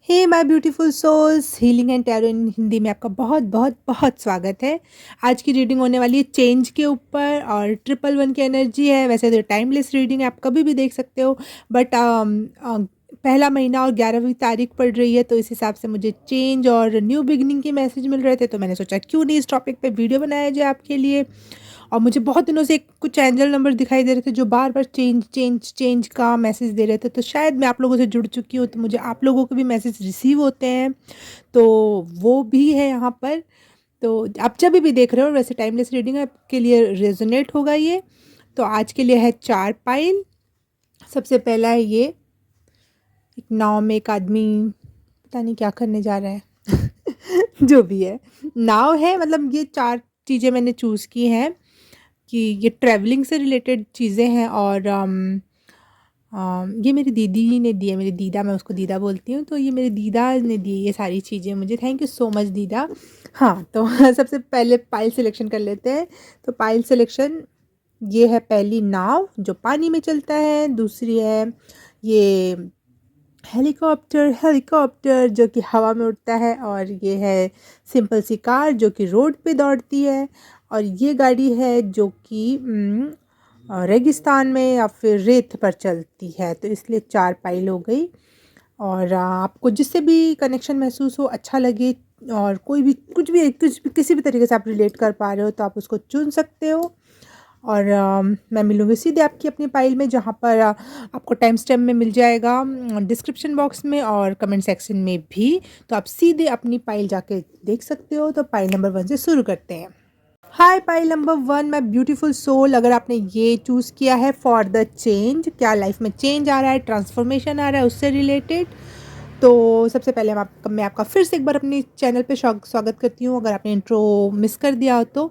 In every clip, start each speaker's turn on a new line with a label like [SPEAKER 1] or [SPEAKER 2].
[SPEAKER 1] Hey my beautiful souls, healing and tarot in Hindi में आपका बहुत बहुत बहुत स्वागत है। आज की रीडिंग होने वाली है चेंज के ऊपर और 111 की एनर्जी है। वैसे तो टाइमलेस रीडिंग है, आप कभी भी देख सकते हो, बट पहला महीना और 11वीं तारीख पड़ रही है, तो इस हिसाब से मुझे चेंज और न्यू बिगनिंग के मैसेज मिल रहे थे, तो मैंने सोचा क्यों नहीं इस टॉपिक पे वीडियो बनाया जाए आपके लिए। और मुझे बहुत दिनों से कुछ एंजल नंबर दिखाई दे रहे थे जो बार बार चेंज चेंज चेंज का मैसेज दे रहे थे, तो शायद मैं आप लोगों से जुड़ चुकी हूँ, तो मुझे आप लोगों के भी मैसेज रिसीव होते हैं, तो वो भी है यहाँ पर। तो आप जब भी देख रहे हो, वैसे टाइमलेस रीडिंग आपके लिए रेजोनेट होगा ये। तो आज के लिए है 4 पाइल। सबसे पहला है ये, एक नाव में एक आदमी पता नहीं क्या करने जा रहा है जो भी है, नाव है, मतलब ये 4 चीज़ें मैंने चूज़ की हैं कि ये ट्रैवलिंग से रिलेटेड चीज़ें हैं। और ये मेरी दीदी ने दी है, मेरी दीदा, मैं उसको दीदा बोलती हूँ, तो ये मेरी दीदा ने दी ये सारी चीज़ें मुझे। थैंक यू सो मच दीदा। हाँ, तो सबसे पहले पाइल सिलेक्शन कर लेते हैं। तो पाइल सिलेक्शन ये है, पहली नाव जो पानी में चलता है, दूसरी है ये हेलीकॉप्टर हेलीकॉप्टर जो कि हवा में उड़ता है, और ये है सिंपल सी कार जो कि रोड पे दौड़ती है, और ये गाड़ी है जो कि रेगिस्तान में या फिर रेत पर चलती है। तो इसलिए 4 पाइल हो गई। और आपको जिससे भी कनेक्शन महसूस हो, अच्छा लगे, और कोई भी कुछ भी किसी भी तरीके से आप रिलेट कर पा रहे हो, तो आप उसको चुन सकते हो। और मैं मिलूँगी सीधे आपकी अपनी पाइल में, जहाँ पर आपको टाइम स्टैम्प में मिल जाएगा, डिस्क्रिप्शन बॉक्स में और कमेंट सेक्शन में भी। तो आप सीधे अपनी पाइल जाके देख सकते हो। तो पाइल नंबर 1 से शुरू करते हैं। Hi pile number 1, my beautiful soul. अगर आपने ये चूज़ किया है फॉर द चेंज, क्या लाइफ में चेंज आ रहा है, ट्रांसफॉर्मेशन आ रहा है, उससे रिलेटेड, तो सबसे पहले मैं आपका फिर से एक बार अपनी चैनल पे स्वागत करती हूँ, अगर आपने इंट्रो मिस कर दिया हो तो।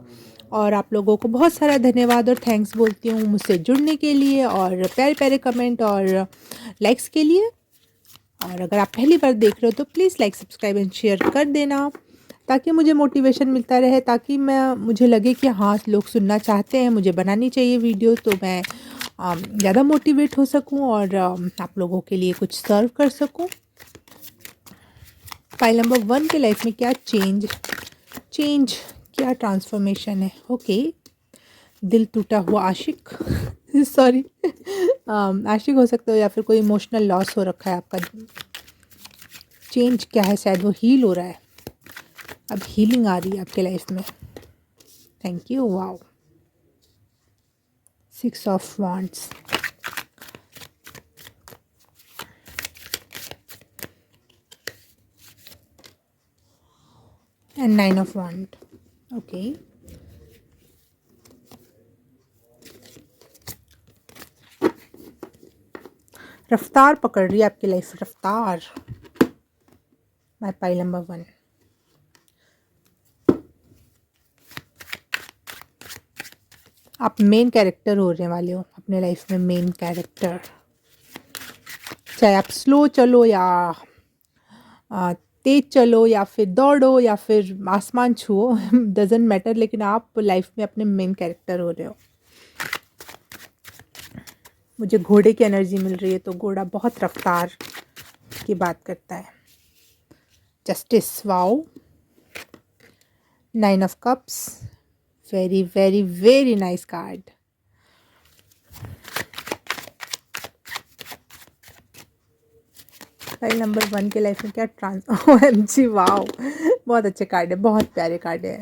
[SPEAKER 1] और आप लोगों को बहुत सारा धन्यवाद और थैंक्स बोलती हूँ मुझसे जुड़ने के लिए, और प्यारे प्यारे कमेंट और लाइक्स के लिए। और अगर आप पहली बार देख रहे हो तो please like, subscribe and share कर देना, ताकि मुझे मोटिवेशन मिलता रहे, ताकि मुझे लगे कि हाँ, लोग सुनना चाहते हैं, मुझे बनानी चाहिए वीडियो, तो मैं ज़्यादा मोटिवेट हो सकूं और आप लोगों के लिए कुछ सर्व कर सकूं। फाइल नंबर 1 के लाइफ में क्या चेंज चेंज क्या ट्रांसफॉर्मेशन है। ओके, दिल टूटा हुआ आशिक सॉरी आशिक हो सकते हो, या फिर कोई इमोशनल लॉस हो रखा है आपका। चेंज क्या है, शायद वो हील हो रहा है, अब हीलिंग आ रही है आपके लाइफ में। Thank you. Wow, 6 of wands, and 9 of wand. Okay, रफ्तार पकड़ रही है आपकी लाइफ, रफ्तार। माय पाइल नंबर 1, आप मेन कैरेक्टर होने वाले हो अपने लाइफ में, मेन कैरेक्टर। चाहे आप स्लो चलो या तेज चलो या फिर दौड़ो या फिर आसमान छुओ डजेंट मैटर, लेकिन आप लाइफ में अपने मेन कैरेक्टर हो रहे हो। मुझे घोड़े की एनर्जी मिल रही है, तो घोड़ा बहुत रफ्तार की बात करता है। Justice, wow, 9 of cups, very very very nice card. File number 1 के लाइफ में क्या OMG, वाओ, बहुत अच्छे कार्ड है, बहुत प्यारे कार्ड है।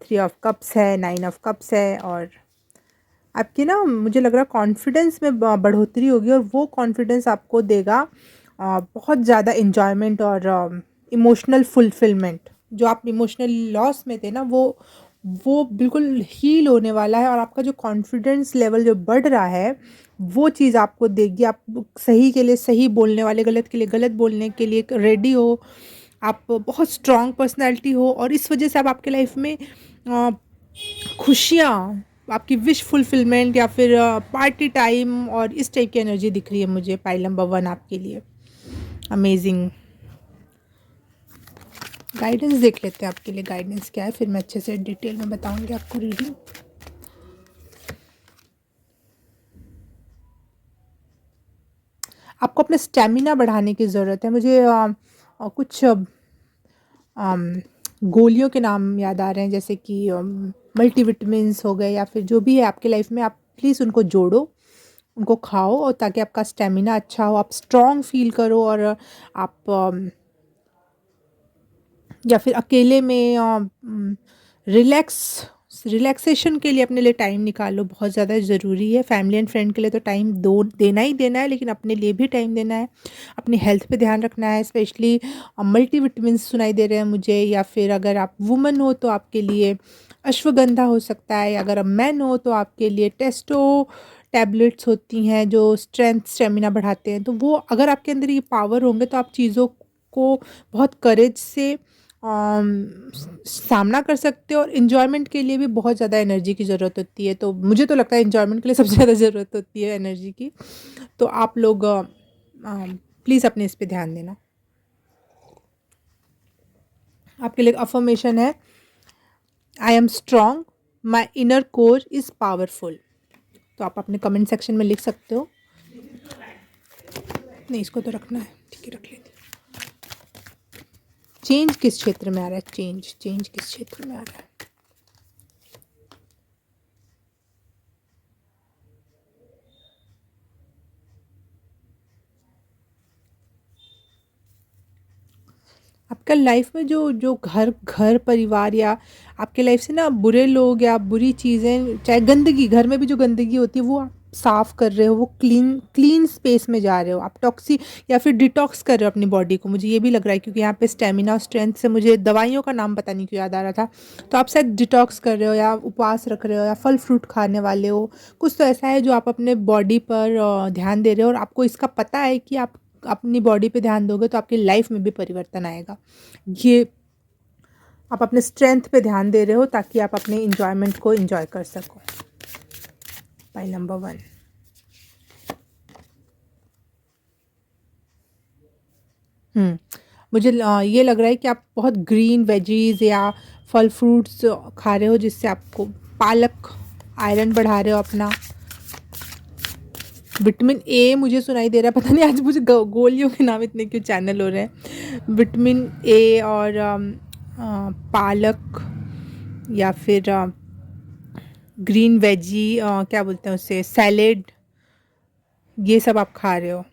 [SPEAKER 1] 3 ऑफ कप्स है, 9 ऑफ कप्स है, और आपकी ना, मुझे लग रहा है कॉन्फिडेंस में बढ़ोतरी होगी, और वो कॉन्फिडेंस आपको देगा बहुत ज़्यादा इन्जॉयमेंट और इमोशनल फुलफिलमेंट। जो आप इमोशनल लॉस में थे ना, वो बिल्कुल हील होने वाला है, और आपका जो कॉन्फिडेंस लेवल जो बढ़ रहा है, वो चीज़ आपको देगी। आप सही के लिए सही बोलने वाले, गलत के लिए गलत बोलने के लिए रेडी हो। आप बहुत स्ट्रॉन्ग पर्सनैलिटी हो, और इस वजह से अब आपके लाइफ में खुशियाँ, आपकी विश फुलफिलमेंट, या फिर पार्टी टाइम, और इस टाइप की एनर्जी दिख रही है मुझे पाइल नंबर 1 आपके लिए। अमेजिंग। गाइडेंस देख लेते हैं आपके लिए, गाइडेंस क्या है, फिर मैं अच्छे से डिटेल में बताऊंगी आपको रीडिंग। आपको अपना स्टैमिना बढ़ाने की ज़रूरत है। मुझे कुछ गोलियों के नाम याद आ रहे हैं, जैसे कि मल्टीविटामिन्स हो गए या फिर जो भी है आपके लाइफ में, आप प्लीज़ उनको जोड़ो, उनको खाओ, और ताकि आपका स्टैमिना अच्छा हो, आप स्ट्रॉन्ग फ़ील करो, और आप या फिर अकेले में रिलैक्सेशन के लिए अपने लिए टाइम निकालो, बहुत ज़्यादा ज़रूरी है। फैमिली एंड फ्रेंड के लिए तो टाइम दो देना ही देना है, लेकिन अपने लिए भी टाइम देना है, अपनी हेल्थ पे ध्यान रखना है। स्पेशली मल्टीविटामिन सुनाई दे रहे हैं मुझे, या फिर अगर आप वुमन हो तो आपके लिए अश्वगंधा हो सकता है, अगर आप मैन हो तो आपके लिए टेस्टो टैबलेट्स होती हैं जो स्ट्रेंथ स्टेमिना बढ़ाते हैं। तो वो अगर आपके अंदर ये पावर होंगे तो आप चीज़ों को बहुत करेज से सामना कर सकते हो, और इन्जॉयमेंट के लिए भी बहुत ज़्यादा एनर्जी की ज़रूरत होती है। तो मुझे तो लगता है इन्जॉयमेंट के लिए सबसे ज़्यादा ज़रूरत होती है एनर्जी की। तो आप लोग प्लीज़ अपने इस पे ध्यान देना। आपके लिए अफर्मेशन है, I am strong, my inner core is powerful. तो आप अपने कमेंट सेक्शन में लिख सकते हो। नहीं, इसको तो रखना है, ठीक है, रख लेते। चेंज किस क्षेत्र में आ रहा है? चेंज चेंज किस क्षेत्र में आ रहा है? आपका लाइफ में जो जो घर घर परिवार या आपके लाइफ से ना बुरे लोग या बुरी चीज़ें, चाहे गंदगी, घर में भी जो गंदगी होती है वो आप साफ़ कर रहे हो, वो क्लीन क्लीन स्पेस में जा रहे हो, आप टॉक्सी या फिर डिटॉक्स कर रहे हो अपनी बॉडी को। मुझे ये भी लग रहा है, क्योंकि यहाँ पे स्टेमिना और स्ट्रेंथ से मुझे दवाइयों का नाम पता नहीं क्यों याद आ रहा था। तो आप शायद डिटॉक्स कर रहे हो, या उपवास रख रहे हो, या फल फ्रूट खाने वाले हो। कुछ तो ऐसा है जो आप अपने बॉडी पर ध्यान दे रहे हो, और आपको इसका पता है कि आप अपनी बॉडी पे ध्यान दोगे तो आपकी लाइफ में भी परिवर्तन आएगा। ये आप अपने स्ट्रेंथ पे ध्यान दे रहे हो ताकि आप अपने इंजॉयमेंट को इंजॉय कर सको। Pile number 1। मुझे ये लग रहा है कि आप बहुत ग्रीन वेजीज या फल फ्रूट्स खा रहे हो, जिससे आपको पालक, आयरन बढ़ा रहे हो अपना। विटामिन ए मुझे सुनाई दे रहा है, पता नहीं आज मुझे गोलियों के नाम इतने क्यों चैनल हो रहे हैं। विटामिन ए और पालक, या फिर ग्रीन वेजी, क्या बोलते हैं उसे, सैलेड, ये सब आप खा रहे हो।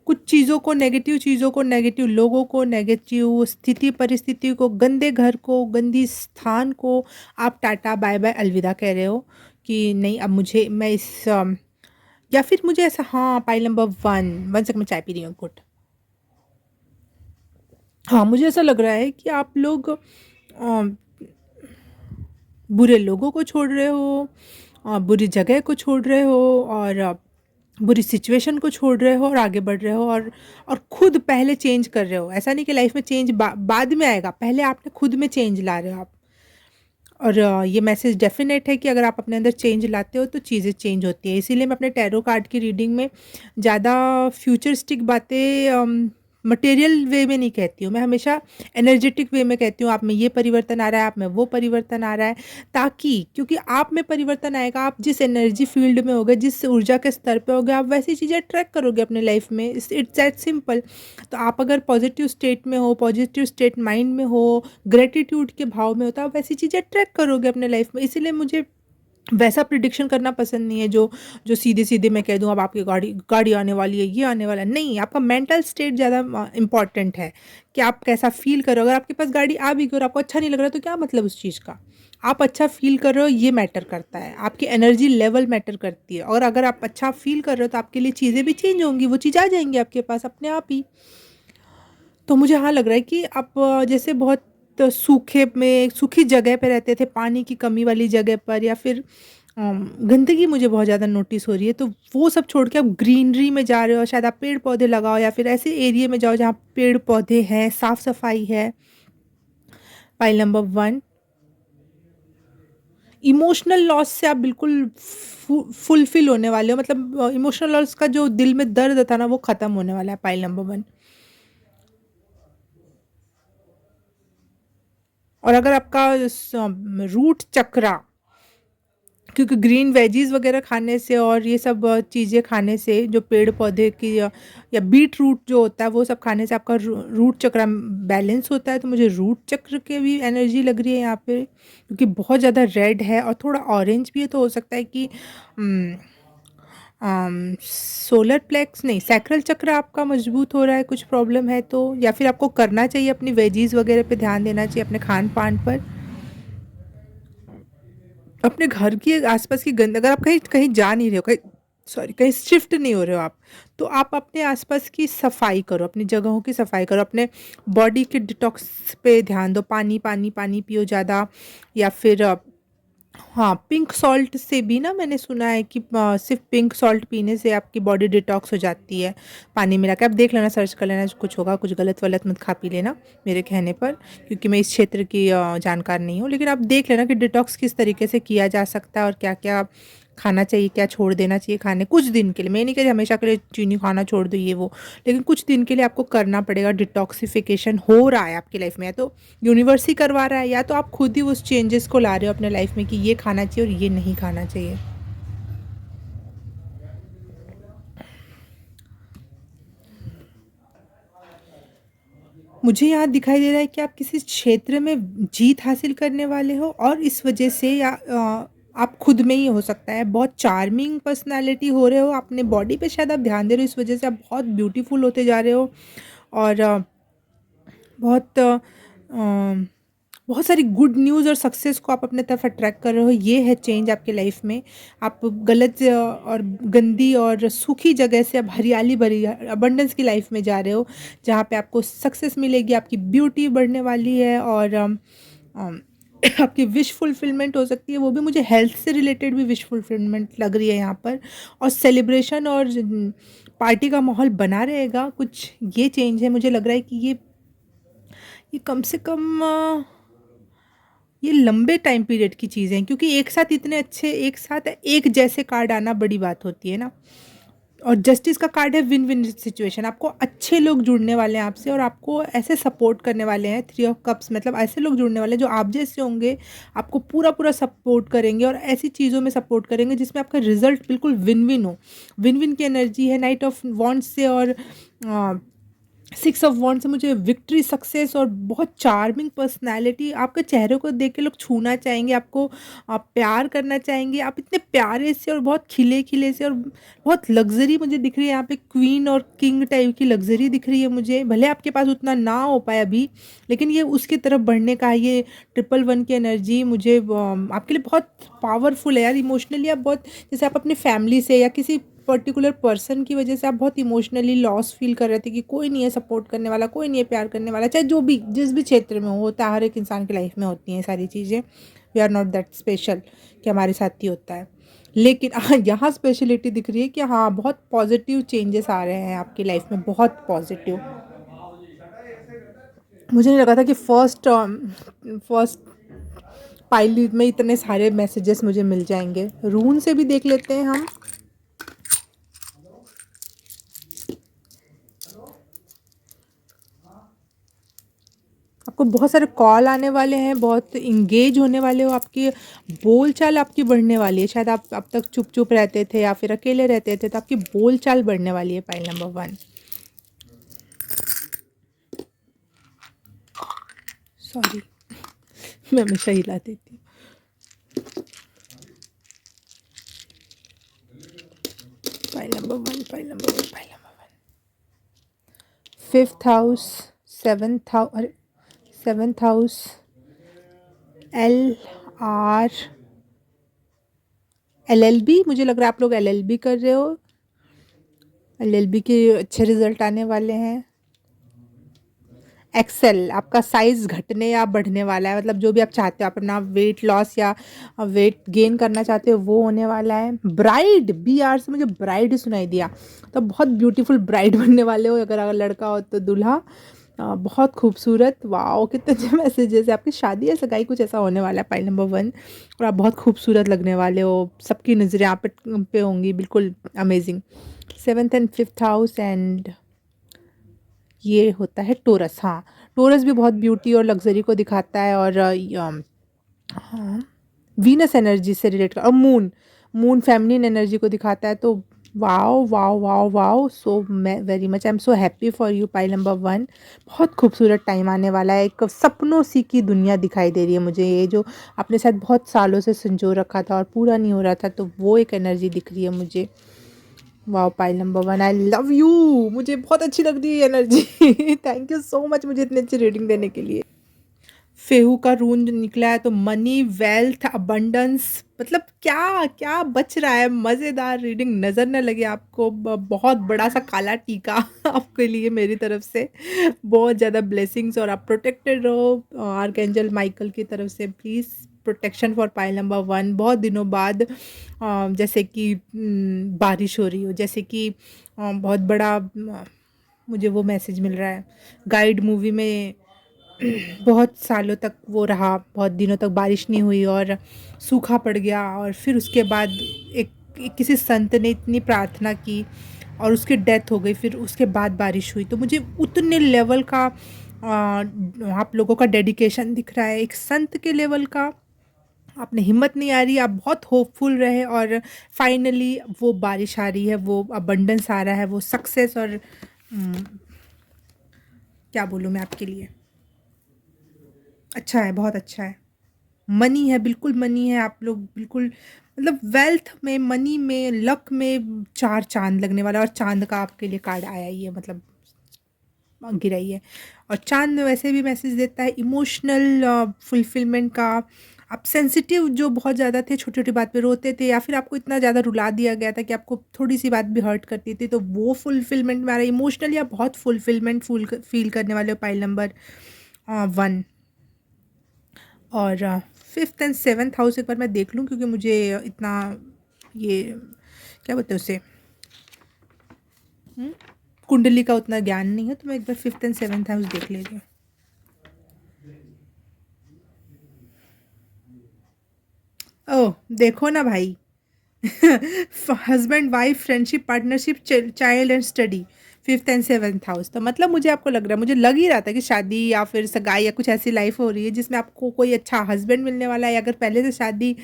[SPEAKER 1] कुछ चीज़ों को, नेगेटिव चीज़ों को, नेगेटिव लोगों को, नेगेटिव स्थिति परिस्थिति को, गंदे घर को, गंदी स्थान को आप टाटा बाय बाय अलविदा कह रहे हो कि नहीं, अब मुझे मैं इस या फिर मुझे ऐसा, हाँ, पाइल नंबर 1 सेकंड, मैं चाय पी रही हूँ, गुड। हाँ, मुझे ऐसा लग रहा है कि आप लोग बुरे लोगों को छोड़ रहे हो, बुरी जगह को छोड़ रहे हो, और बुरी सिचुएशन को छोड़ रहे हो, और आगे बढ़ रहे हो, और खुद पहले चेंज कर रहे हो। ऐसा नहीं कि लाइफ में चेंज बाद में आएगा, पहले आपने खुद में चेंज ला रहे हो आप। और ये मैसेज डेफिनेट है कि अगर आप अपने अंदर चेंज लाते हो तो चीज़ें चेंज होती है। इसीलिए मैं अपने टैरो कार्ड की रीडिंग में ज़्यादा फ्यूचरिस्टिक बातें मटेरियल वे में नहीं कहती हूँ। मैं हमेशा एनर्जेटिक वे में कहती हूँ, आप में ये परिवर्तन आ रहा है, आप में वो परिवर्तन आ रहा है, ताकि, क्योंकि आप में परिवर्तन आएगा, आप जिस एनर्जी फील्ड में होगे, जिस ऊर्जा के स्तर पे होगे, आप वैसी चीज़ें ट्रैक करोगे अपने लाइफ में। It's that simple. तो आप अगर पॉजिटिव स्टेट में हो, पॉजिटिव स्टेट माइंड में हो, ग्रेटिट्यूड के भाव में हो, तो आप वैसी चीज़ें ट्रैक करोगे अपने लाइफ में। इसीलिए मुझे वैसा प्रिडिक्शन करना पसंद नहीं है जो जो सीधे सीधे मैं कह दूँ अब आपकी गाड़ी गाड़ी आने वाली है, ये आने वाला है। नहीं, आपका मेंटल स्टेट ज़्यादा इम्पॉर्टेंट है कि आप कैसा फील कर रहे हो। अगर आपके पास गाड़ी आ भी गई और आपको अच्छा नहीं लग रहा, तो क्या मतलब उस चीज़ का? आप अच्छा फील कर रहे हो, ये मैटर करता है, आपकी एनर्जी लेवल मैटर करती है। और अगर आप अच्छा फील कर रहे हो तो आपके लिए चीज़ें भी चेंज होंगी, वो चीज़ आ जाएंगी आपके पास अपने आप ही। तो मुझे हाँ लग रहा है कि आप जैसे बहुत सूखे में, सूखी जगह पे रहते थे, पानी की कमी वाली जगह पर, या फिर गंदगी मुझे बहुत ज़्यादा नोटिस हो रही है, तो वो सब छोड़ के आप ग्रीनरी में जा रहे हो। शायद आप पेड़ पौधे लगाओ, या फिर ऐसे एरिया में जाओ जहाँ पेड़ पौधे हैं, साफ सफाई है। Pile number 1। इमोशनल लॉस से आप बिल्कुल फुलफिल होने वाले हो, मतलब इमोशनल लॉस का जो दिल में दर्द था ना वो ख़त्म होने वाला है, पाइल नंबर 1। और अगर आपका रूट चक्रा, क्योंकि ग्रीन वेजीज वगैरह खाने से और ये सब चीज़ें खाने से, जो पेड़ पौधे की या बीट रूट जो होता है वो सब खाने से आपका रूट चक्र बैलेंस होता है। तो मुझे रूट चक्र के भी एनर्जी लग रही है यहाँ पे, क्योंकि बहुत ज़्यादा रेड है और थोड़ा ऑरेंज भी है। तो हो सकता है कि सोलर प्लेक्स नहीं, सैक्रल चक्र आपका मजबूत हो रहा है, कुछ प्रॉब्लम है तो, या फिर आपको करना चाहिए अपनी वेजीज वगैरह पे ध्यान देना चाहिए, अपने खान पान पर। अपने घर की आसपास की गंद, अगर आप कहीं कहीं जा नहीं रहे हो, कहीं सॉरी कहीं शिफ्ट नहीं हो रहे हो आप, तो आप अपने आसपास की सफाई करो, अपनी जगहों की सफाई करो, अपने बॉडी के डिटॉक्स पे ध्यान दो, पानी पानी पानी पियो ज़्यादा। या फिर हाँ, पिंक सॉल्ट से भी ना मैंने सुना है कि सिर्फ पिंक सॉल्ट पीने से आपकी बॉडी डिटॉक्स हो जाती है, पानी मिला के। आप देख लेना, सर्च कर लेना, कुछ होगा, कुछ गलत वलत मत खा पी लेना मेरे कहने पर, क्योंकि मैं इस क्षेत्र की जानकार नहीं हूँ। लेकिन आप देख लेना कि डिटॉक्स किस तरीके से किया जा सकता है और क्या क्या खाना चाहिए, क्या छोड़ देना चाहिए खाने कुछ दिन के लिए। मैं नहीं कह रही हमेशा के लिए चीनी खाना छोड़ दो ये वो, लेकिन कुछ दिन के लिए आपको करना पड़ेगा। डिटॉक्सिफिकेशन हो रहा है आपकी लाइफ में, या तो यूनिवर्स ही करवा रहा है, या तो आप खुद ही उस चेंजेस को ला रहे हो अपने लाइफ में कि ये खाना चाहिए और ये नहीं खाना चाहिए। मुझे यहाँ दिखाई दे रहा है कि आप किसी क्षेत्र में जीत हासिल करने वाले हो, और इस वजह से या आप खुद में ही हो सकता है बहुत चार्मिंग पर्सनालिटी हो रहे हो, अपने बॉडी पे शायद आप ध्यान दे रहे हो, इस वजह से आप बहुत ब्यूटीफुल होते जा रहे हो। और बहुत बहुत सारी गुड न्यूज़ और सक्सेस को आप अपने तरफ अट्रैक्ट कर रहे हो। ये है चेंज आपके लाइफ में। आप गलत और गंदी और सूखी जगह से अब हरियाली भरी अबंडेंस की लाइफ में जा रहे हो, जहाँ पे आपको सक्सेस मिलेगी, आपकी ब्यूटी बढ़ने वाली है, और अम, आपकी विश फुलफिलमेंट हो सकती है। वो भी मुझे हेल्थ से रिलेटेड भी विश फुलफिलमेंट लग रही है यहाँ पर। और सेलिब्रेशन और पार्टी का माहौल बना रहेगा कुछ। ये चेंज है, मुझे लग रहा है कि ये कम से कम ये लंबे टाइम पीरियड की चीज़ें हैं, क्योंकि एक साथ इतने अच्छे, एक साथ एक जैसे कार्ड आना बड़ी बात होती है ना। और जस्टिस का कार्ड है विन विन सिचुएशन। आपको अच्छे लोग जुड़ने वाले हैं आपसे, और आपको ऐसे सपोर्ट करने वाले हैं। 3 ऑफ कप्स मतलब ऐसे लोग जुड़ने वाले हैं जो आप जैसे होंगे, आपको पूरा पूरा सपोर्ट करेंगे, और ऐसी चीज़ों में सपोर्ट करेंगे जिसमें आपका रिजल्ट बिल्कुल विन विन हो। विन विन की एनर्जी है नाइट ऑफ वॉन्ट्स से, और 6 ऑफ वॉन्ड से मुझे विक्ट्री, सक्सेस और बहुत चार्मिंग पर्सनैलिटी। आपके चेहरे को देख के लोग छूना चाहेंगे, आपको प्यार करना चाहेंगे। आप इतने प्यारे से और बहुत खिले खिले से, और बहुत लग्जरी मुझे दिख रही है यहाँ पे, क्वीन और किंग टाइप की लग्जरी दिख रही है मुझे। भले आपके पास उतना ना हो पाए अभी, लेकिन ये उसकी तरफ बढ़ने का है। ये 111 की एनर्जी मुझे आपके लिए बहुत पावरफुल है यार। इमोशनली आप बहुत, जैसे आप अपनी फैमिली से या किसी पर्टिकुलर पर्सन की वजह से आप बहुत इमोशनली लॉस फील कर रहे थे, कि कोई नहीं है सपोर्ट करने वाला, कोई नहीं है प्यार करने वाला, चाहे जो भी जिस भी क्षेत्र में हो। होता है, हर एक इंसान की लाइफ में होती हैं सारी चीज़ें। We are not that special कि हमारे साथ ही होता है। लेकिन हाँ, यहाँ स्पेशलिटी दिख रही है कि हाँ, बहुत पॉजिटिव चेंजेस आ रहे हैं आपकी लाइफ में, बहुत पॉजिटिव। मुझे नहीं लगा था कि फर्स्ट पाइल में इतने सारे मैसेजेस मुझे मिल जाएंगे। रून से भी देख लेते हैं हम। आपको बहुत सारे कॉल आने वाले हैं, बहुत इंगेज होने वाले हो, आपकी बोलचाल आपकी बढ़ने वाली है। शायद आप अब तक चुप चुप रहते थे या फिर अकेले रहते थे, तो आपकी बोलचाल बढ़ने वाली है, पाइल नंबर 1। सॉरी, मैं हमेशा हिला देती हूँ। Pile number 1, pile number 1, pile number 1। 5th house, 7th house, अरे 7th हाउस, LLB। मुझे लग रहा है आप लोग LLB कर रहे हो। LLB के अच्छे रिजल्ट आने वाले हैं। एक्सेल, आपका साइज घटने या बढ़ने वाला है, मतलब जो भी आप चाहते हो, आप अपना वेट लॉस या वेट गेन करना चाहते हो वो होने वाला है। ब्राइड, BR से मुझे ब्राइड सुनाई दिया, तो बहुत ब्यूटीफुल ब्राइड बनने वाले हो। अगर लड़का हो तो दूल्हा, बहुत खूबसूरत, वाओ! कितने अच्छे मैसेजेस है, आपकी शादी या सगाई कुछ ऐसा होने वाला है पाइल नंबर 1 और आप बहुत खूबसूरत लगने वाले हो, सबकी नज़रें आप पे होंगी, बिल्कुल amazing. 7th and 5th house and ये होता है टोरस, हाँ, टोरस भी बहुत ब्यूटी और लग्ज़री को दिखाता है और हाँ, वीनस एनर्जी से रिलेट और मून फेमिनिन एनर्जी को दिखाता है तो wow wow wow wow so मैं very much I am so happy for you pile number 1। बहुत खूबसूरत टाइम आने वाला है, एक सपनों सी की दुनिया दिखाई दे रही है मुझे, ये जो अपने साथ बहुत सालों से संजो रखा था और पूरा नहीं हो रहा था, तो वो एक एनर्जी दिख रही है मुझे। Wow pile number 1, I love you, मुझे बहुत अच्छी लग रही है energy thank you so much मुझे इतनी अच्छी रीडिंग देने के लिए। फेहू का रून जो निकला है तो मनी, वेल्थ, अबंडेंस, मतलब क्या क्या बच रहा है। मज़ेदार रीडिंग, नज़र न लगे आपको बहुत बड़ा सा काला टीका आपके लिए मेरी तरफ से, बहुत ज़्यादा ब्लेसिंग्स और आप प्रोटेक्टेड रहो आर्कएंजल माइकल की तरफ से। Please protection for pile number 1। बहुत दिनों बाद जैसे कि बारिश हो रही हो, जैसे कि बहुत बड़ा मुझे वो मैसेज मिल रहा है। गाइड मूवी में बहुत सालों तक वो रहा, बहुत दिनों तक बारिश नहीं हुई और सूखा पड़ गया और फिर उसके बाद एक किसी संत ने इतनी प्रार्थना की और उसकी डेथ हो गई, फिर उसके बाद बारिश हुई। तो मुझे उतने लेवल का आप लोगों का डेडिकेशन दिख रहा है, एक संत के लेवल का। आपने हिम्मत नहीं आ रही, आप बहुत होपफुल रहे और फाइनली वो बारिश आ रही है, वो अबंडेंस आ रहा है, वो सक्सेस और क्या बोलूँ मैं आपके लिए, अच्छा है, बहुत अच्छा है। मनी है, बिल्कुल मनी है, आप लोग बिल्कुल मतलब वेल्थ में, मनी में, लक में 4 चाँद लगने वाला है और चाँद का आपके लिए कार्ड आया ही है, मतलब गिरा ही है। और चाँद वैसे भी मैसेज देता है इमोशनल फुलफिलमेंट का। आप सेंसिटिव जो बहुत ज़्यादा थे, छोटी-छोटी बात पे रोते थे या फिर आपको इतना ज़्यादा रुला दिया गया था कि आपको थोड़ी-सी बात भी हर्ट करती थी, तो वो फुलफिलमेंट में आ रहा है। इमोशनली आप बहुत फुलफिलमेंट फ़ील करने वाले हो पाइल नंबर 1। और 5th एंड 7th हाउस एक बार मैं देख लूँ क्योंकि मुझे इतना ये क्या बोलते हैं उसे हुँ? कुंडली का उतना ज्ञान नहीं है, तो मैं एक बार 5th एंड 7th हाउस देख लेती हूँ। ओह! देखो ना भाई husband wife friendship partnership child and study 5th and 7th house, तो मतलब मुझे आपको लग रहा है, मुझे लग ही रहा था कि शादी या फिर सगाई या कुछ ऐसी लाइफ हो रही है जिसमें आपको कोई अच्छा हस्बैंड मिलने वाला है, या अगर पहले से शादी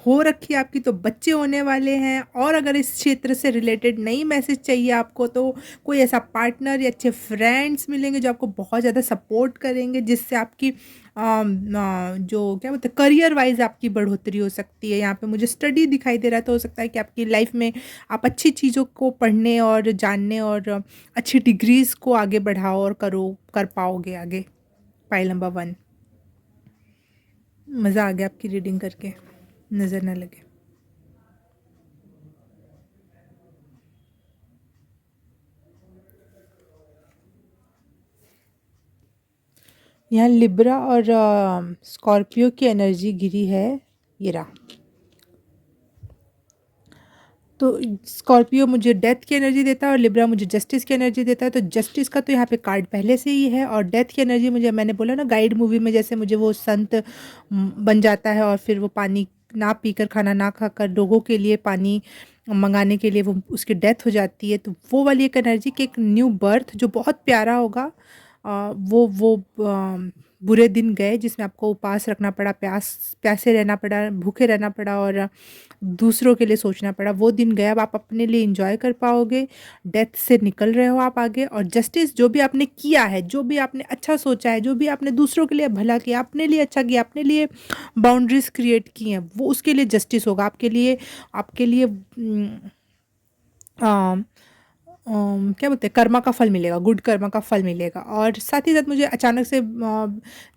[SPEAKER 1] हो रखी है आपकी तो बच्चे होने वाले हैं, और अगर इस क्षेत्र से रिलेटेड नई मैसेज चाहिए आपको तो कोई ऐसा पार्टनर या अच्छे फ्रेंड्स मिलेंगे जो आपको बहुत ज़्यादा सपोर्ट करेंगे, जिससे आपकी जो क्या बोलते हैं करियर वाइज आपकी बढ़ोतरी हो सकती है। यहाँ पे मुझे स्टडी दिखाई दे रहा है, तो हो सकता है कि आपकी लाइफ में आप अच्छी चीज़ों को पढ़ने और जानने और अच्छी डिग्रीज़ को आगे बढ़ाओ और कर पाओगे आगे। फाइल नंबर 1, मज़ा आ गया आपकी रीडिंग करके, नज़र ना लगे। यहाँ लिब्रा और स्कॉर्पियो की एनर्जी गिरी है, ये रहा। तो स्कॉर्पियो मुझे डेथ की एनर्जी देता है और लिब्रा मुझे जस्टिस की एनर्जी देता है। तो जस्टिस का तो यहाँ पे कार्ड पहले से ही है और डेथ की एनर्जी मुझे, मैंने बोला ना गाइड मूवी में जैसे मुझे वो संत बन जाता है और फिर वो पानी ना पीकर, खाना ना खाकर लोगों के लिए पानी मंगाने के लिए वो उसकी डेथ हो जाती है। तो वो वाली एक एनर्जी कि एक न्यू बर्थ जो बहुत प्यारा होगा। वो बुरे दिन गए जिसमें आपको उपवास रखना पड़ा, प्यासे रहना पड़ा, भूखे रहना पड़ा और दूसरों के लिए सोचना पड़ा, वो दिन गया। अब आप अपने लिए एंजॉय कर पाओगे, डेथ से निकल रहे हो आप आगे। और जस्टिस, जो भी आपने किया है, जो भी आपने अच्छा सोचा है, जो भी आपने दूसरों के लिए भला किया, अपने लिए अच्छा किया, अपने लिए बाउंड्रीज क्रिएट की हैं, वो उसके लिए जस्टिस होगा आपके लिए क्या बोलते हैं कर्मा का फल मिलेगा, गुड कर्मा का फल मिलेगा। और साथ ही साथ मुझे अचानक से